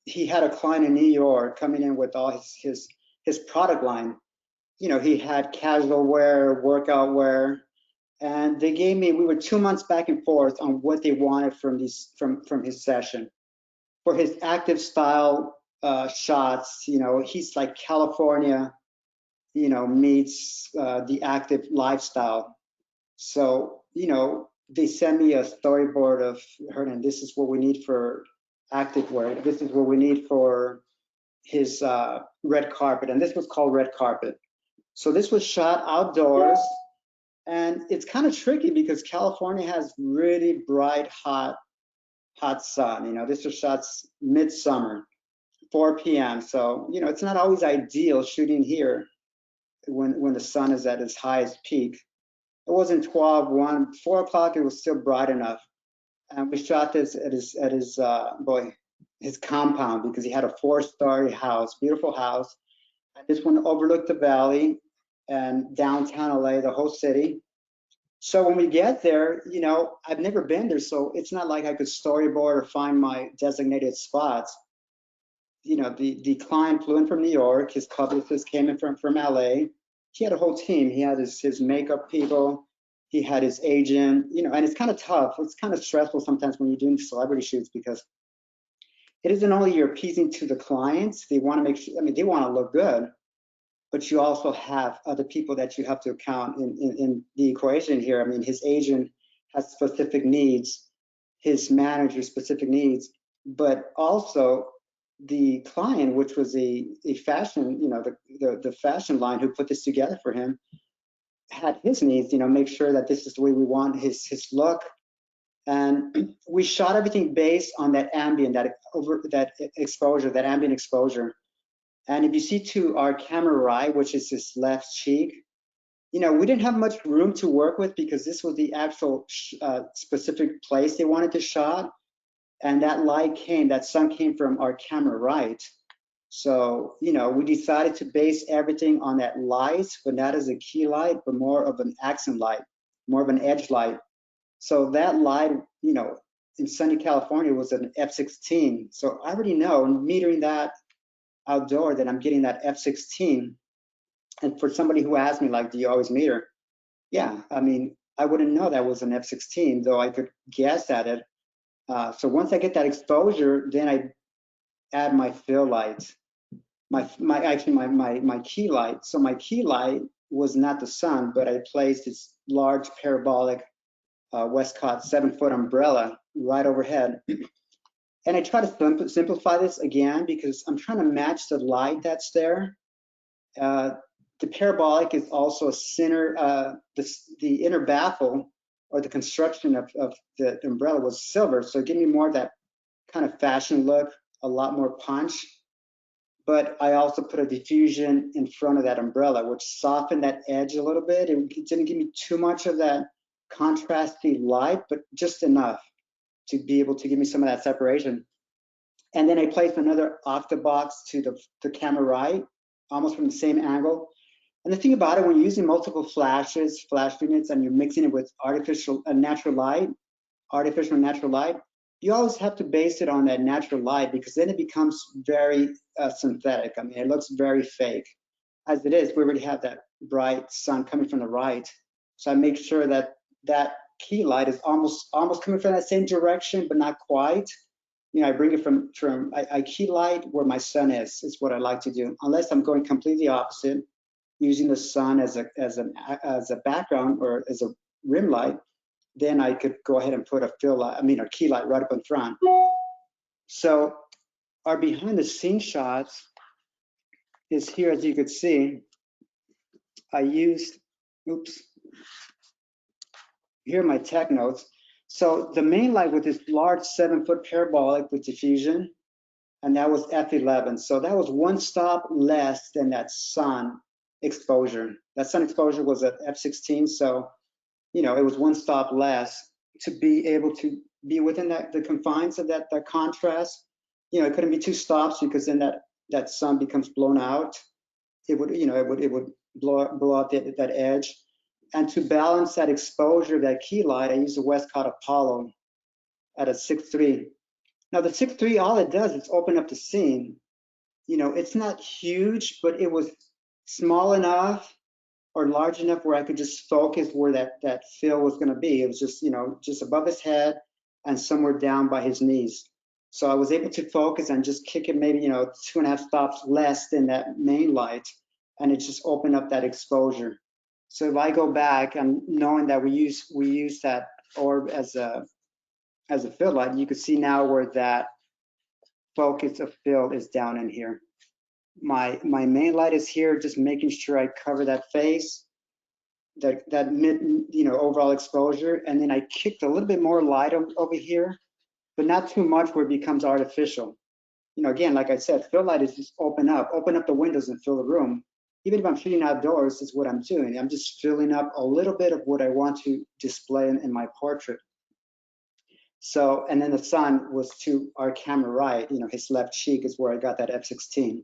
he had a client in New York coming in with all his product line. You know, he had casual wear, workout wear, and they gave me, we were 2 months back and forth on what they wanted from his session. For his active style shots, you know, he's like California, you know, meets the active lifestyle. So, you know, they send me a storyboard of Hernan. This is what we need for active wear. This is what we need for his red carpet. And this was called Red Carpet. So this was shot outdoors. And it's kind of tricky because California has really bright, hot sun. You know, this was shot midsummer, 4 p.m. So, you know, it's not always ideal shooting here when the sun is at its highest peak. It wasn't 12, 1, 4 o'clock. It was still bright enough. And we shot this at his compound, because he had a 4-story house, beautiful house. And this one overlooked the valley and downtown LA, the whole city. So when we get there, you know, I've never been there, so it's not like I could storyboard or find my designated spots. You know, the client flew in from New York. His publicist came in from LA. He had a whole team. He had his makeup people. He had his agent. You know, and it's kind of tough. It's kind of stressful sometimes when you're doing celebrity shoots, because it isn't only you're appeasing to the clients. They want to make sure. I mean, they want to look good, but you also have other people that you have to account in the equation here. I mean, his agent has specific needs, his manager specific needs, but also the client, which was a fashion, you know, the fashion line who put this together for him, had his needs, you know, make sure that this is the way we want his look. And we shot everything based on that ambient, that exposure, that ambient exposure. And if you see to our camera right, which is his left cheek, you know, we didn't have much room to work with because this was the actual specific place they wanted to shot. And that sun came from our camera right. So, you know, we decided to base everything on that light, but not as a key light, but more of an accent light, more of an edge light. So that light, you know, in sunny California was an f16. So I already know, metering that outdoor, that I'm getting that f16. And for somebody who asked me, like, do you always meter? Yeah, I mean, I wouldn't know that was an f16, though I could guess at it. So once I get that exposure, then I add my fill light, my key light. So my key light was not the sun, but I placed this large parabolic Westcott 7-foot umbrella right overhead. And I try to simplify this again because I'm trying to match the light that's there. The parabolic is also a center, the inner baffle or the construction of the umbrella was silver. So it gave me more of that kind of fashion look, a lot more punch. But I also put a diffusion in front of that umbrella, which softened that edge a little bit. It didn't give me too much of that contrasty light, but just enough to be able to give me some of that separation. And then I placed another octabox to the camera right, almost from the same angle. And the thing about it, when you're using multiple flash units, and you're mixing it with natural light, you always have to base it on that natural light, because then it becomes very synthetic. I mean, it looks very fake. As it is, we already have that bright sun coming from the right. So I make sure that that key light is almost coming from that same direction, but not quite. You know, I bring it from I key light where my sun is what I like to do, unless I'm going completely opposite, using the sun as a background or as a rim light. Then I could go ahead and put a key light right up in front. So our behind the scenes shots is here, as you could see. I used, here are my tech notes. So the main light with this large 7-foot parabolic with diffusion, and that was f11. So that was one stop less than that sun exposure. That sun exposure was at f16. So, you know, it was one stop less to be able to be within the confines of that contrast. You know, it couldn't be 2 stops, because then that sun becomes blown out. It would, you know, it would blow out that edge. And to balance that exposure of that key light, I used a Westcott Apollo at a 6.3. Now the 6.3, all it does is open up the scene. You know, it's not huge, but it was small enough or large enough where I could just focus where that fill was going to be. It was just, you know, just above his head and somewhere down by his knees. So I was able to focus and just kick it maybe, you know, 2.5 stops less than that main light, and it just opened up that exposure. So if I go back and knowing that we use that orb as a fill light, you can see now where that focus of fill is down in here. My main light is here, just making sure I cover that face, that mid, you know, overall exposure, and then I kicked a little bit more light over here, but not too much where it becomes artificial. You know, again, like I said, fill light is just open up the windows and fill the room. Even if I'm shooting outdoors, is what I'm doing. I'm just filling up a little bit of what I want to display in my portrait. So, and then the sun was to our camera right, you know, his left cheek is where I got that f16.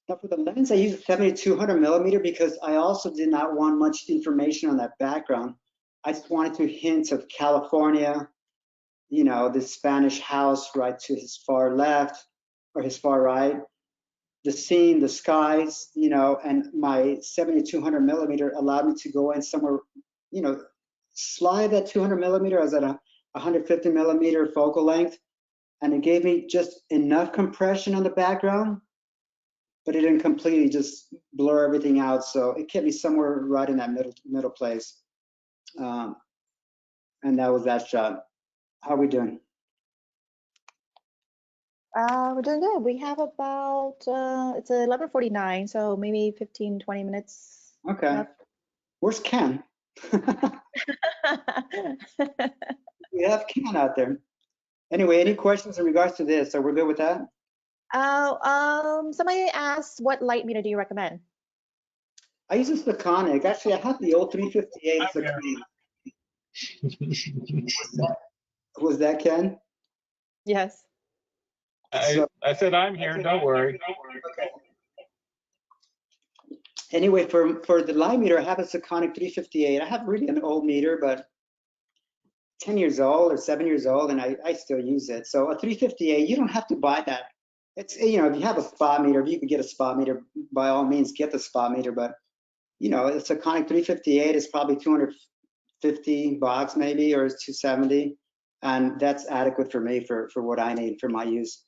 Now for the lens, I used a 7200 millimeter because I also did not want much information on that background. I just wanted to hint of California, you know, the Spanish house right to his far left or his far right, the scene, the skies, you know, and my 7200 millimeter allowed me to go in somewhere, you know, slide that 200 millimeter. I was at a 150 millimeter focal length, and it gave me just enough compression on the background, but it didn't completely just blur everything out. So it kept me somewhere right in that middle place. And that was that shot. How are we doing? We're doing good. We have about, it's 11:49, so maybe 15, 20 minutes Okay. left. Where's Ken? We have Ken out there. Anyway, any questions in regards to this? So we're good with that? Somebody asked, what light meter do you recommend? I use this Laconic. Actually, I have the old 358 Laconic. Was that Ken? Yes. I said I'm here, don't worry. Okay. Anyway, for the light meter, I have a Laconic 358. I have really an old meter, but 10 years old or 7 years old, and I still use it. So a 358, you don't have to buy that. It's, you know, if you have a spot meter, if you can get a spot meter, by all means, get the spot meter. But, you know, it's a Laconic 358 is probably $250 maybe, or it's 270. And that's adequate for me for what I need for my use.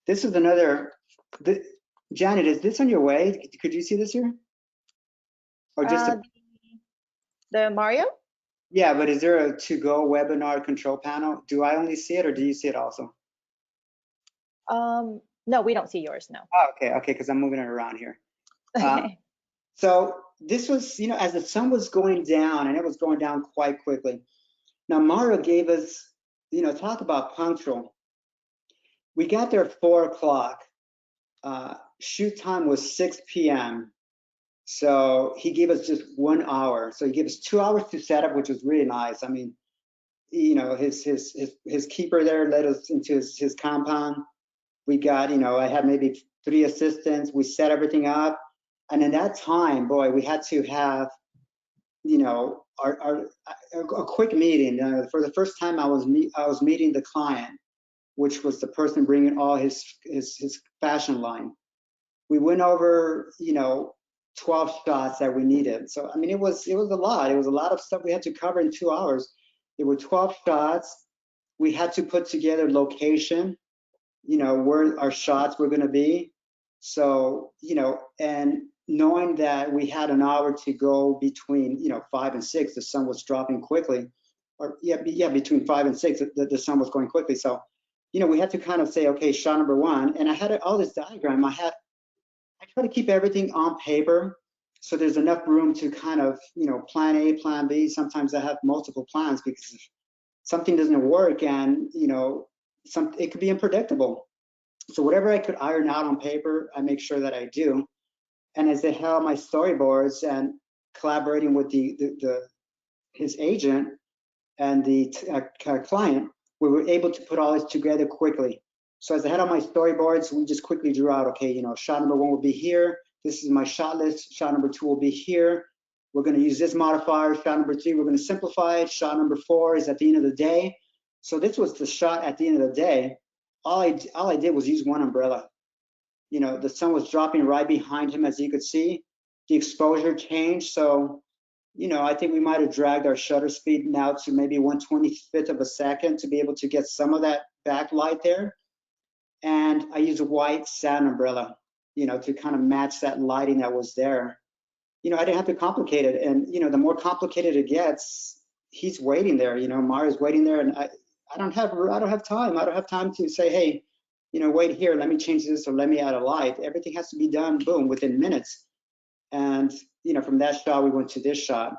This is another, Janet, is this on your way? Could you see this here? Or just the Mario? Yeah, but is there a to-go webinar control panel? Do I only see it, or do you see it also? No, we don't see yours, no. Oh, okay, because I'm moving it around here. Okay. So this was, as the sun was going down, and it was going down quite quickly. Now Mario gave us, talk about punctual. We got there at 4 o'clock. Shoot time was 6 p.m. So he gave us just 1 hour. So he gave us 2 hours to set up, which was really nice. I mean, his keeper there led us into his compound. We got, I had maybe 3 assistants. We set everything up. And in that time, boy, we had to have, a quick meeting. For the first time, I was meeting the client, which was the person bringing all his fashion line. We went over, 12 shots that we needed. So I mean, it was a lot. It was a lot of stuff we had to cover in 2 hours. There were 12 shots. We had to put together location, where our shots were going to be. So, and knowing that we had an hour to go between, 5 and 6, the sun was dropping quickly. Or between 5 and 6, the sun was going quickly. So, we had to kind of say, okay, shot number 1. And I had all this diagram. I try to keep everything on paper, so there's enough room to kind of, plan A, plan B. Sometimes I have multiple plans because if something doesn't work, and it could be unpredictable. So whatever I could iron out on paper, I make sure that I do. And as I held my storyboards and collaborating with his agent and the client, we were able to put all this together quickly. So as I had on my storyboards, we just quickly drew out, okay, shot number 1 will be here. This is my shot list. Shot number 2 will be here. We're going to use this modifier. Shot number 3, we're going to simplify it. Shot number 4 is at the end of the day. So this was the shot at the end of the day. All I did was use one umbrella. The sun was dropping right behind him, as you could see. The exposure changed. So, I think we might have dragged our shutter speed now to maybe 1/25th of a second to be able to get some of that backlight there. And I used a white satin umbrella, to kind of match that lighting that was there. I didn't have to complicate it. And, the more complicated it gets, he's waiting there, Mario's waiting there, and I don't have time. I don't have time to say, hey, wait here, let me change this, or let me add a light. Everything has to be done, boom, within minutes. And, from that shot, we went to this shot.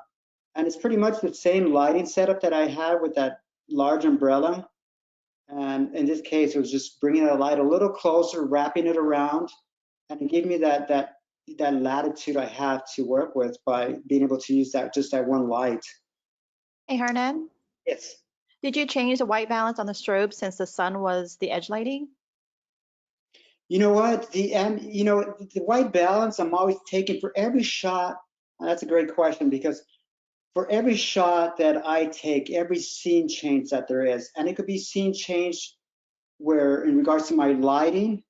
And it's pretty much the same lighting setup that I had with that large umbrella. And in this case, it was just bringing the light a little closer, wrapping it around, and it gave me that latitude I have to work with by being able to use just that one light. Hey, Hernan. Yes. Did you change the white balance on the strobe since the sun was the edge lighting? You know what? The white balance I'm always taking for every shot. That's a great question, because for every shot that I take, every scene change that there is, and it could be scene change where in regards to my lighting,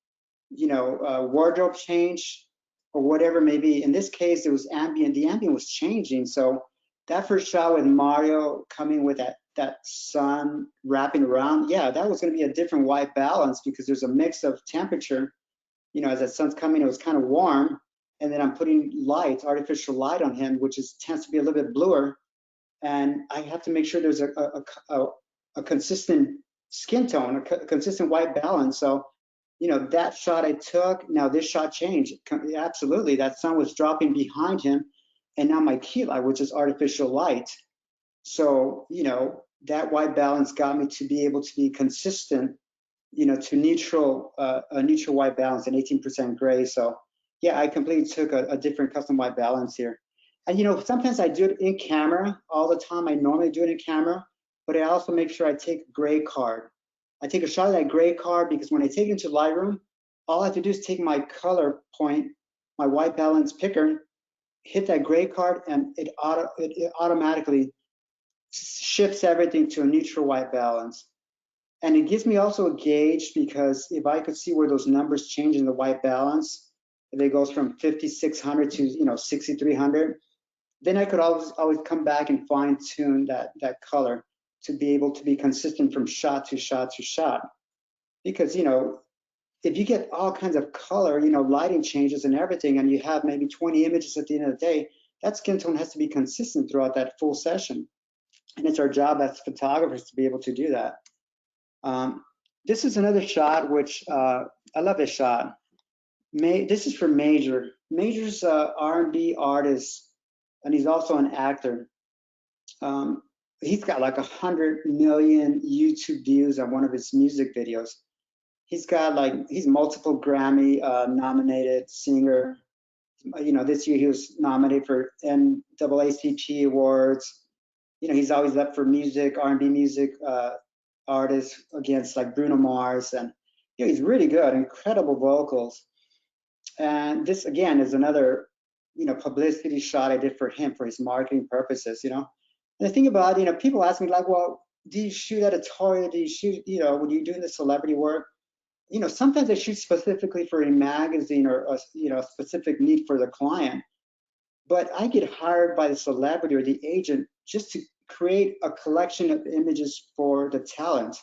wardrobe change or whatever may be. In this case, it was ambient. The ambient was changing. So that first shot with Mario coming with that sun wrapping around, yeah, that was going to be a different white balance, because there's a mix of temperature. As that sun's coming, it was kind of warm, and then I'm putting light, artificial light on him, which tends to be a little bit bluer, and I have to make sure there's a consistent skin tone, a consistent white balance. So, that shot I took, now this shot changed. Absolutely, that sun was dropping behind him, and now my key light, which is artificial light. So, that white balance got me to be able to be consistent, to neutral, a neutral white balance, an 18% gray. So yeah, I completely took a different custom white balance here. And sometimes I do it in camera all the time. I normally do it in camera, but I also make sure I take a gray card. I take a shot of that gray card, because when I take it into Lightroom, all I have to do is take my color point, my white balance picker, hit that gray card, and it automatically shifts everything to a neutral white balance. And it gives me also a gauge, because if I could see where those numbers change in the white balance, if it goes from 5,600 to 6,300, then I could always come back and fine tune that color to be able to be consistent from shot to shot to shot. Because if you get all kinds of color, lighting changes and everything, and you have maybe 20 images at the end of the day, that skin tone has to be consistent throughout that full session. And it's our job as photographers to be able to do that. This is another shot, which I love this shot. This is for Major. Major's R&B artist, and he's also an actor. He's got like 100 million YouTube views on one of his music videos. He's multiple Grammy nominated singer. You know, this year he was nominated for NAACP awards. You know, he's always up for music, R&B music artists against like Bruno Mars, and you know, he's really good, incredible vocals. And this again is another, you know, publicity shot I did for him for his marketing purposes, you know. And the thing about, you know, people ask me like, well, do you shoot editorial? Do you shoot, you know, when you're doing the celebrity work? You know, sometimes I shoot specifically for a magazine or a, you know, a specific need for the client. But I get hired by the celebrity or the agent just to create a collection of images for the talent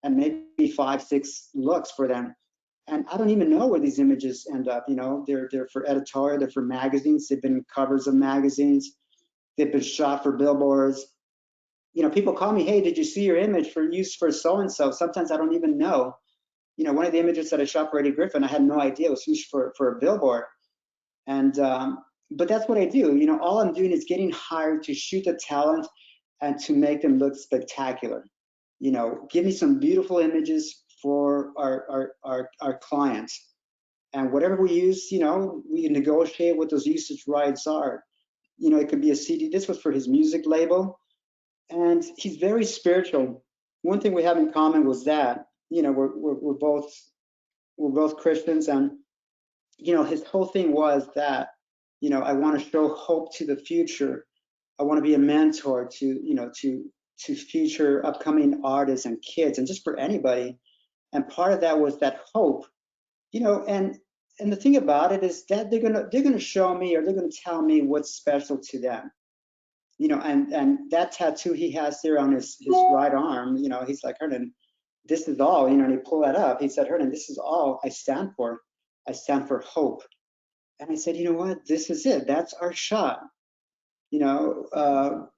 and maybe 5, 6 looks for them. And I don't even know where these images end up. You know, they're for editorial, they're for magazines, they've been covers of magazines, they've been shot for billboards. You know, people call me, hey, did you see your image for use for so-and-so? Sometimes I don't even know. You know, one of the images that I shot for Eddie Griffin, I had no idea it was used for a billboard. And, but that's what I do. You know, all I'm doing is getting hired to shoot the talent and to make them look spectacular. You know, give me some beautiful images for our clients. And whatever we use, you know, we negotiate what those usage rights are. You know, it could be a CD. This was for his music label. And he's very spiritual. One thing we have in common was that, you know, we're both Christians, and you know, his whole thing was that, you know, I want to show hope to the future. I want to be a mentor to, you know, to future upcoming artists and kids and just for anybody. And part of that was that hope, you know, and the thing about it is that they're gonna show me, or they're gonna tell me what's special to them. You know, and that tattoo he has there on his right arm, you know, he's like, Hernan, this is all, you know, and he pulled that up. He said, Hernan, this is all I stand for. I stand for hope. And I said, you know what, this is it. That's our shot. You know,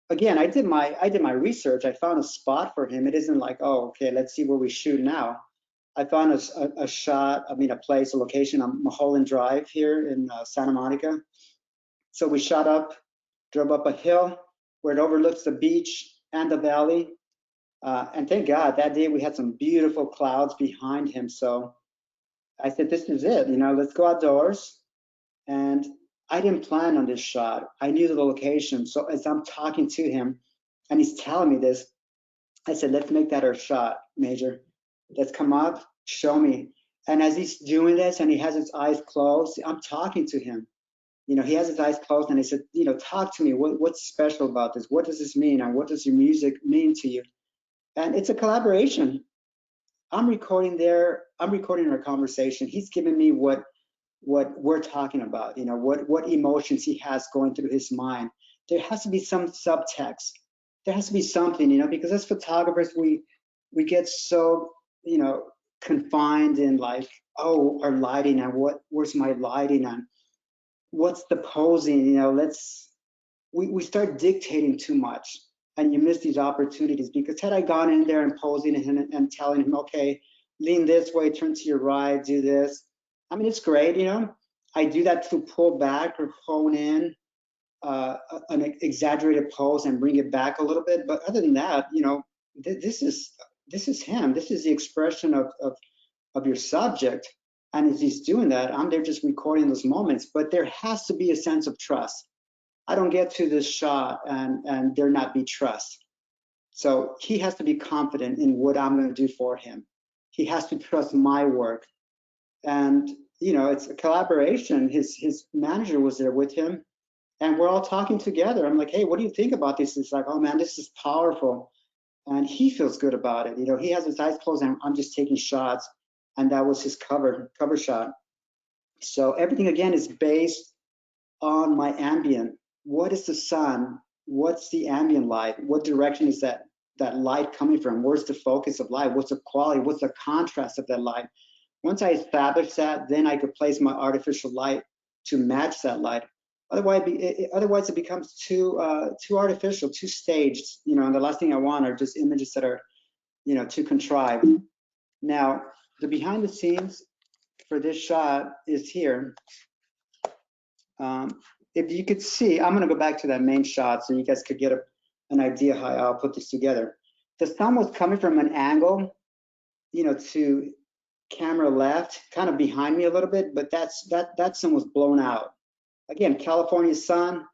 again, I did my research. I found a spot for him. It isn't like, oh, okay, let's see where we shoot now. I found a shot, I mean, a place, a location on Mulholland Drive here in Santa Monica. So we shot up, drove up a hill where it overlooks the beach and the valley. And thank God that day we had some beautiful clouds behind him. So I said, this is it, you know, let's go outdoors. And I didn't plan on this shot. I knew the location. So as I'm talking to him and he's telling me this, I said, let's make that our shot, Major. Let's come up, show me. And as he's doing this and he has his eyes closed, I'm talking to him. You know, he has his eyes closed and I said, you know, talk to me. What's special about this? What does this mean? And what does your music mean to you? And it's a collaboration. I'm recording our conversation. He's giving me what we're talking about, you know, what emotions he has going through his mind. There has to be some subtext. There has to be something, you know, because as photographers, we get so, you know, confined in like, oh, our lighting and where's my lighting and what's the posing, you know, we start dictating too much and you miss these opportunities. Because had I gone in there and posing him and telling him, okay, lean this way, turn to your right, do this. I mean, it's great, you know. I do that to pull back or hone in an exaggerated pose and bring it back a little bit. But other than that, you know, this is him. This is the expression of your subject. And as he's doing that, I'm there just recording those moments. But there has to be a sense of trust. I don't get to this shot and there not be trust. So he has to be confident in what I'm going to do for him. He has to trust my work. And, you know, it's a collaboration. His manager was there with him and we're all talking together. I'm like, hey, what do you think about this? It's like, oh man, this is powerful. And he feels good about it. You know, he has his eyes closed and I'm just taking shots. And that was his cover shot. So everything again is based on my ambient. What is the sun? What's the ambient light? What direction is that light coming from? Where's the focus of light? What's the quality? What's the contrast of that light? Once I establish that, then I could place my artificial light to match that light. Otherwise it becomes too artificial, too staged. You know, and the last thing I want are just images that are, you know, too contrived. Now, the behind the scenes for this shot is here. If you could see, I'm gonna go back to that main shot so you guys could get an idea how I'll put this together. The sun was coming from an angle, to camera left, kind of behind me a little bit, but that sun was blown out. Again, California sun,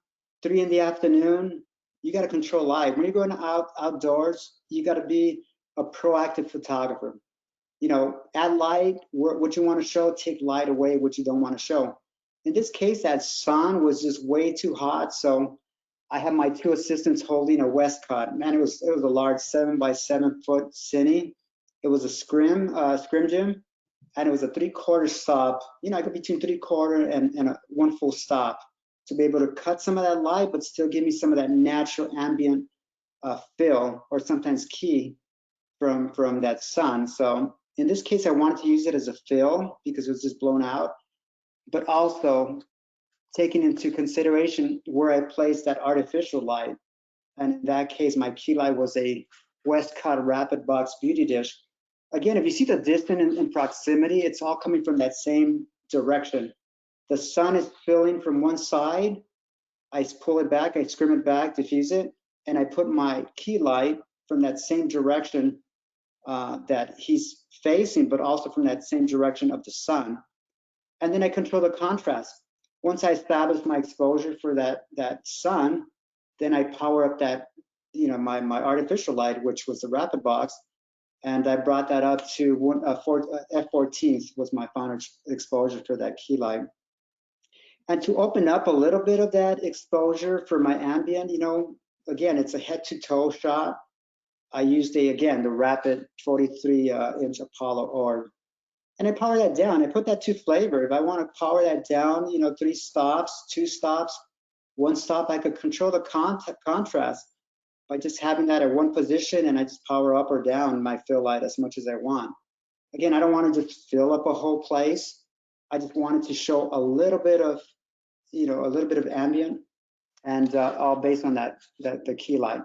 3 in the afternoon. You got to control light. When you're going outdoors, you got to be a proactive photographer. Add light, what you want to show, take light away, what you don't want to show. In this case, that sun was just way too hot, so I had my 2 assistants holding a Westcott. Man, it was a large 7 by 7 foot cine. It was a scrim jim, and it was a 3/4 stop. I could between 3/4 and a 1 full stop to be able to cut some of that light, but still give me some of that natural ambient fill, or sometimes key from that sun. So in this case, I wanted to use it as a fill because it was just blown out, but also taking into consideration where I placed that artificial light. And in that case, my key light was a Westcott Rapid Box Beauty Dish. Again, if you see the distance in proximity, it's all coming from that same direction. The sun is filling from one side. I pull it back, I scrim it back, diffuse it, and I put my key light from that same direction that he's facing, but also from that same direction of the sun. And then I control the contrast. Once I establish my exposure for that sun, then I power up that, my artificial light, which was the Rapid Box, and I brought that up to F14 was my final exposure for that key light. And to open up a little bit of that exposure for my ambient, again, it's a head to toe shot. I used the Rapid 43-inch Apollo orb. And I power that down. I put that to flavor. If I want to power that down, 3 stops, 2 stops, 1 stop, I could control the contrast by just having that at one position, and I just power up or down my fill light as much as I want. Again, I don't want to just fill up a whole place. I just wanted to show a little bit of, ambient, and all based on the key light.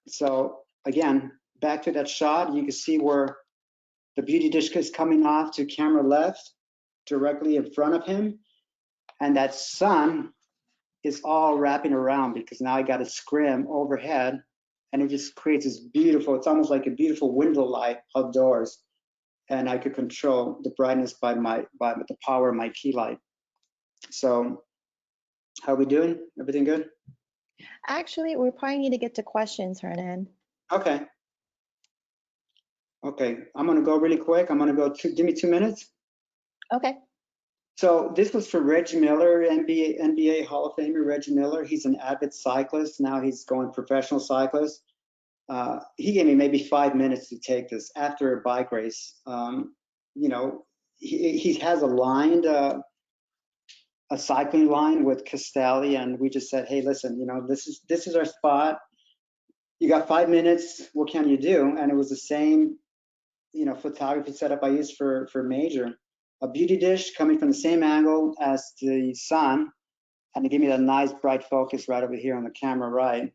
So again, back to that shot, you can see where the beauty dish is coming off to camera left, directly in front of him. And that sun is all wrapping around because now I got a scrim overhead, and it just creates this beautiful, it's almost like a beautiful window light outdoors. And I could control the brightness by the power of my key light. So how are we doing? Everything good? Actually, we probably need to get to questions, Hernan. Okay. Okay, I'm gonna go really quick. I'm gonna go give me 2 minutes. Okay. So this was for Reggie Miller, NBA Hall of Famer Reggie Miller. He's an avid cyclist. Now he's going professional cyclist. He gave me maybe 5 minutes to take this after a bike race. He has a cycling line with Castelli, and we just said, hey, listen, this is our spot. You got 5 minutes. What can you do? And it was the same, photography setup I used for major. A beauty dish coming from the same angle as the sun, and to give me that nice bright focus right over here on the camera right.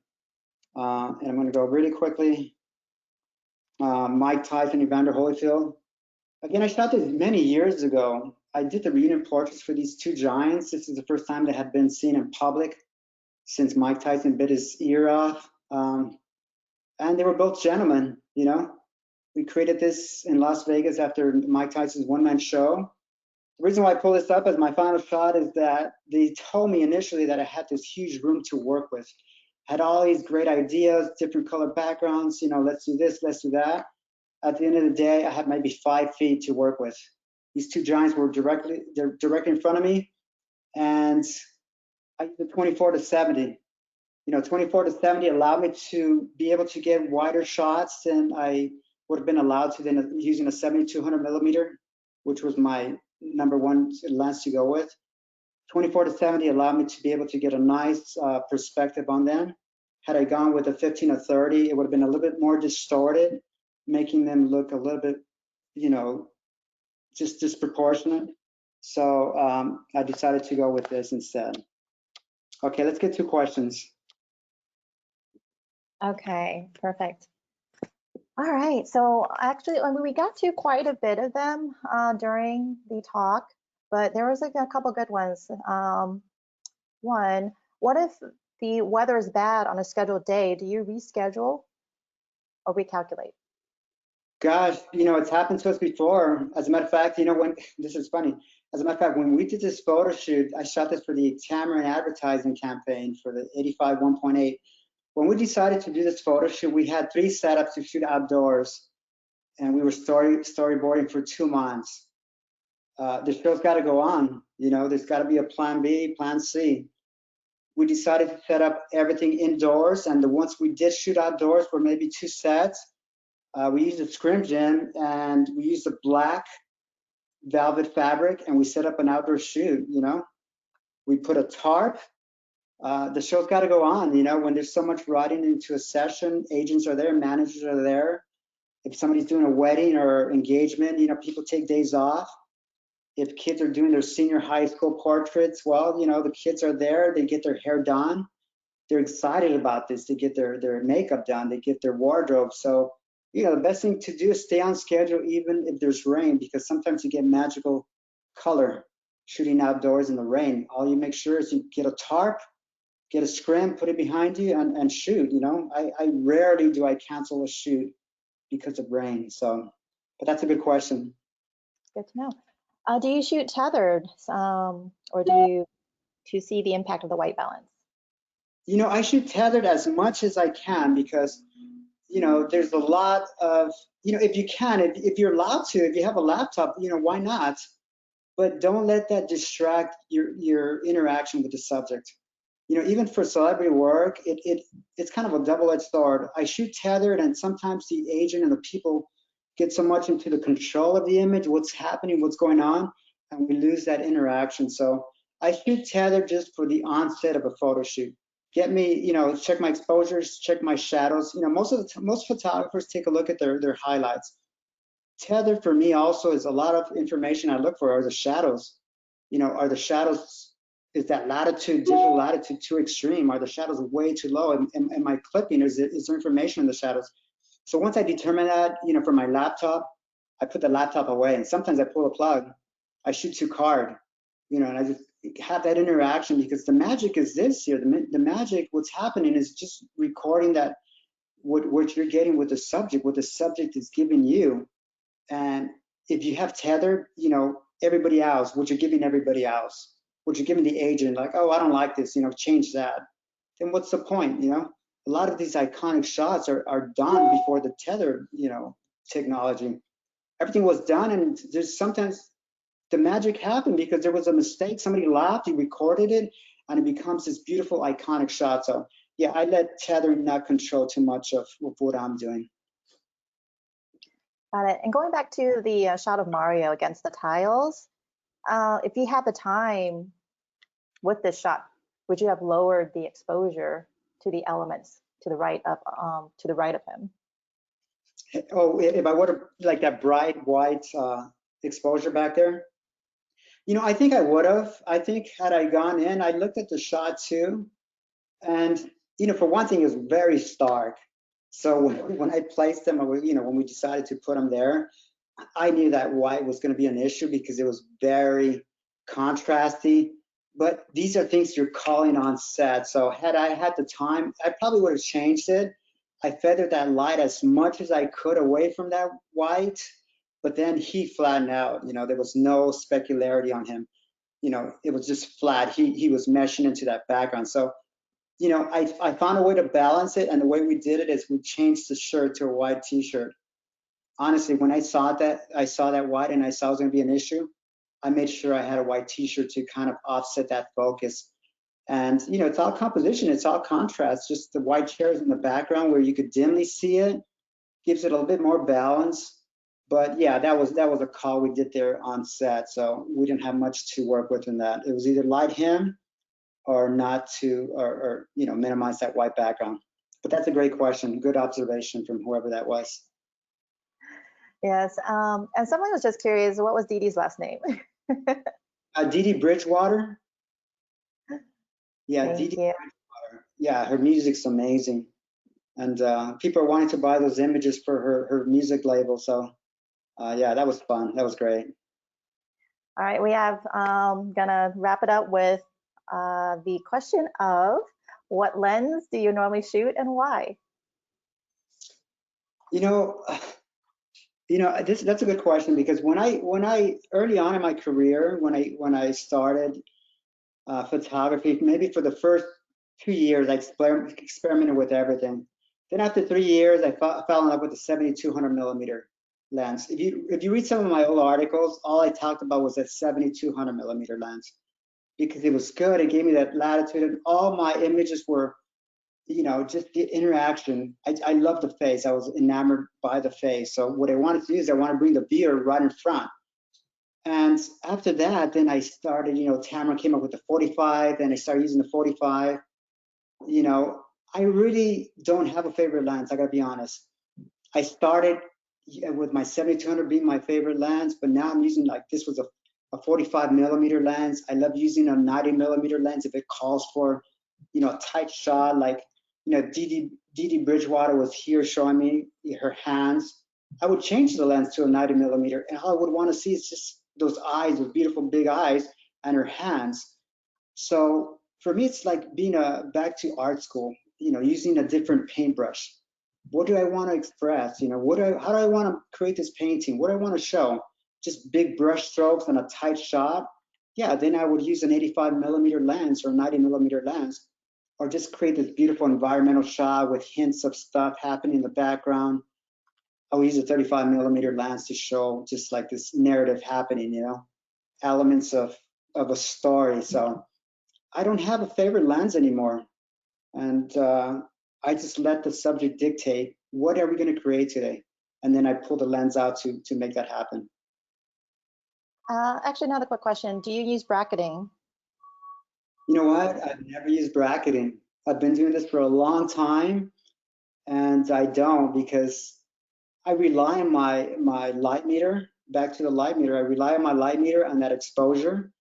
And I'm going to go really quickly. Mike Tyson, Evander Holyfield. Again, I shot this many years ago. I did the reunion portraits for these 2 giants. This is the first time they had been seen in public since Mike Tyson bit his ear off. And they were both gentlemen, We created this in Las Vegas after Mike Tyson's one-man show. The reason why I pull this up as my final shot is that they told me initially that I had this huge room to work with. Had all these great ideas, different color backgrounds, let's do this, let's do that. At the end of the day, I had maybe 5 feet to work with. These 2 giants were directly in front of me, and I used the 24-70. 24-70 allowed me to be able to get wider shots than I would have been allowed to then using a 7200 millimeter, which was my #1 lens to go with. 24-70 allowed me to be able to get a nice perspective on them. Had I gone with a 15-30, it would have been a little bit more distorted, making them look a little bit, just disproportionate. So I decided to go with this instead. Okay, let's get to questions. Okay, perfect. All right, so actually, I mean, we got to quite a bit of them during the talk, but there was like a couple good ones. One, what if the weather is bad on a scheduled day? Do you reschedule or recalculate? Gosh, it's happened to us before. As a matter of fact, when this is funny. As a matter of fact, when we did this photo shoot, I shot this for the Tamron advertising campaign for the 85 1.8. When we decided to do this photo shoot, we had 3 setups to shoot outdoors, and we were storyboarding for 2 months. The show's got to go on. There's got to be a plan B, plan C. We decided to set up everything indoors, and the ones we did shoot outdoors were maybe 2 sets. We used a scrim gym, and we used a black velvet fabric, and we set up an outdoor shoot. We put a tarp. The show's got to go on. When there's so much writing into a session, agents are there, managers are there. If somebody's doing a wedding or engagement, people take days off. If kids are doing their senior high school portraits, well, the kids are there, they get their hair done. They're excited about this. They get their makeup done, they get their wardrobe. So, the best thing to do is stay on schedule even if there's rain, because sometimes you get magical color shooting outdoors in the rain. All you make sure is you get a tarp, get a scrim, put it behind you, and shoot. I rarely do I cancel a shoot because of rain. So, but that's a good question. Good to know. Do you shoot tethered, or do you to see the impact of the white balance? I shoot tethered as much as I can because, there's a lot of, if you can, if you're allowed to, if you have a laptop, why not? But don't let that distract your interaction with the subject. Even for celebrity work, it's kind of a double-edged sword. I shoot tethered, and sometimes the agent and the people get so much into the control of the image, what's happening, what's going on, and we lose that interaction. So I shoot tethered just for the onset of a photo shoot. Get me, check my exposures, check my shadows. Most photographers take a look at their highlights. Tethered for me also is a lot of information I look for are the shadows. Are the shadows, is that latitude, digital latitude too extreme? Are the shadows way too low? Am I clipping? Is there information in the shadows? So once I determine that, for my laptop, I put the laptop away, and sometimes I pull a plug. I shoot to card, and I just have that interaction, because the magic is this here. The magic, what's happening is just recording that what you're getting with the subject, what the subject is giving you. And if you have tethered, everybody else, what you're giving everybody else, what you're giving the agent, like, oh, I don't like this, change that. Then what's the point? A lot of these iconic shots are done before the tether, technology. Everything was done, and there's sometimes the magic happened because there was a mistake. Somebody laughed, he recorded it, and it becomes this beautiful iconic shot. So yeah, I let tethering not control too much of what I'm doing. Got it. And going back to the shot of Mario against the tiles, if you had the time with this shot, would you have lowered the exposure to the elements to the right of him? Oh, if I would have, like, that bright white exposure back there, I think I would have. I think had I gone in, I looked at the shot too, and for one thing, it was very stark. So when I placed them, when we decided to put them there, I knew that white was going to be an issue because it was very contrasty. But these are things you're calling on set. So had I had the time, I probably would have changed it. I feathered that light as much as I could away from that white, but then he flattened out. There was no specularity on him. It was just flat. He was meshing into that background. So I found a way to balance it, and the way we did it is we changed the shirt to a white t-shirt. Honestly, when I saw that white and I saw it was going to be an issue, I made sure I had a white t-shirt to kind of offset that focus. And it's all composition, it's all contrast. Just the white chairs in the background where you could dimly see it gives it a little bit more balance. But yeah, that was a call we did there on set, so we didn't have much to work with in that. It was either light him or not to, or minimize that white background. But that's a great question. Good observation from whoever that was. Yes, and someone was just curious, what was Dee Dee's last name? Dee Dee Bridgewater. Yeah, Dee Dee Bridgewater. Yeah, her music's amazing. And people are wanting to buy those images for her music label. So yeah, that was fun. That was great. All right, we have gonna wrap it up with the question of what lens do you normally shoot and why? That's a good question, because when I early on in my career, when I started photography, maybe for the first 2 years, I experimented with everything. Then after 3 years, I fell in love with the 7200 millimeter lens. If you read some of my old articles, all I talked about was that 7200 millimeter lens, because it was good. It gave me that latitude, and all my images were, just the interaction. I love the face. I was enamored by the face. So what I wanted to do is I want to bring the beard right in front. And after that, then I started, Tamron came up with the 45, and I started using the 45. I really don't have a favorite lens. I gotta be honest. I started with my 7200 being my favorite lens, but now I'm using, like, this was a 45 millimeter lens. I love using a 90 millimeter lens if it calls for, a tight shot. Like, Dee Bridgewater was here showing me her hands. I would change the lens to a 90 millimeter, and all I would want to see is just those eyes, those beautiful big eyes, and her hands. So for me, it's like being back to art school, using a different paintbrush. What do I want to express? How do I want to create this painting? What do I want to show? Just big brush strokes and a tight shot? Yeah, then I would use an 85 millimeter lens or 90 millimeter lens, or just create this beautiful environmental shot with hints of stuff happening in the background. I would use a 35 millimeter lens to show just like this narrative happening, elements of a story. So I don't have a favorite lens anymore. And I just let the subject dictate, what are we going to create today? And then I pull the lens out to make that happen. Actually, another quick question. Do you use bracketing? You know what? I've never used bracketing. I've been doing this for a long time, and I don't, because I rely on my light meter. Back to the light meter. I rely on my light meter and that exposure.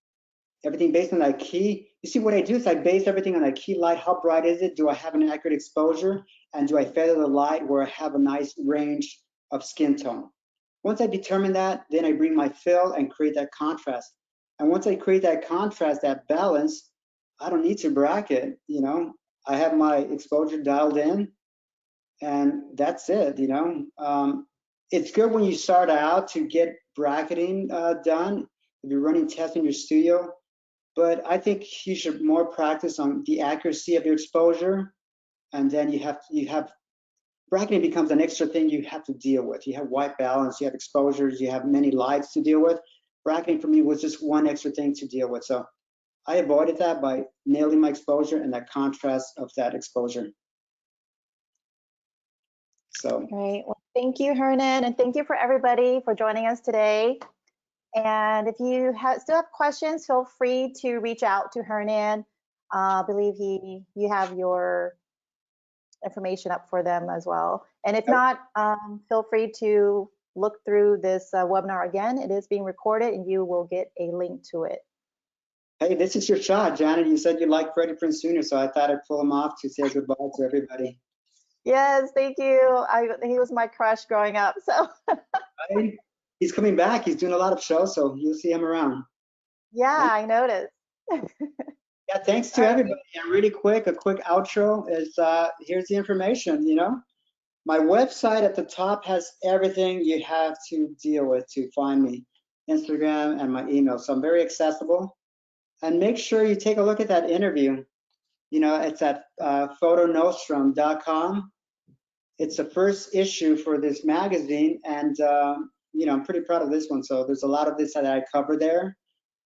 Everything based on that key. You see, what I do is I base everything on that key light. How bright is it? Do I have an accurate exposure? And do I feather the light where I have a nice range of skin tone? Once I determine that, then I bring my fill and create that contrast. And once I create that contrast, that balance, I don't need to bracket. I have my exposure dialed in, and that's it. It's good when you start out to get bracketing done. If you're running tests in your studio, but I think you should more practice on the accuracy of your exposure, and then you have bracketing becomes an extra thing you have to deal with. You have white balance, you have exposures, you have many lights to deal with. Bracketing for me was just one extra thing to deal with. So I avoided that by nailing my exposure and that contrast of that exposure. So Great. Well, thank you, Hernan, and thank you for everybody for joining us today. And if you still have questions, feel free to reach out to Hernan. I believe you have your information up for them as well. And if not, feel free to look through this webinar again. It is being recorded, and you will get a link to it. Hey, this is your shot, Janet. You said you like Freddie Prinze Jr., so I thought I'd pull him off to say goodbye to everybody. Yes, thank you. He was my crush growing up. So he's coming back. He's doing a lot of shows, so you'll see him around. Yeah, I noticed. Yeah, thanks to everybody. And really quick, a quick outro is here's the information. My website at the top has everything you have to deal with to find me, Instagram and my email. So I'm very accessible. And make sure you take a look at that interview. It's at photonostrum.com. It's the first issue for this magazine, and I'm pretty proud of this one. So there's a lot of this that I cover there,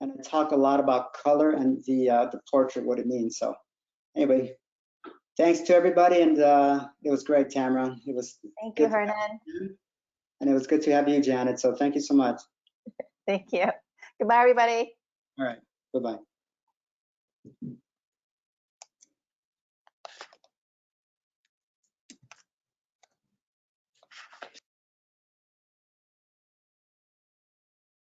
and I talk a lot about color and the portrait, what it means. So anyway, thanks to everybody, and it was great, Tamron. It was Thank you, Hernan. And it was good to have you, Janet. So thank you so much. Thank you. Goodbye, everybody. All right. Bye-bye.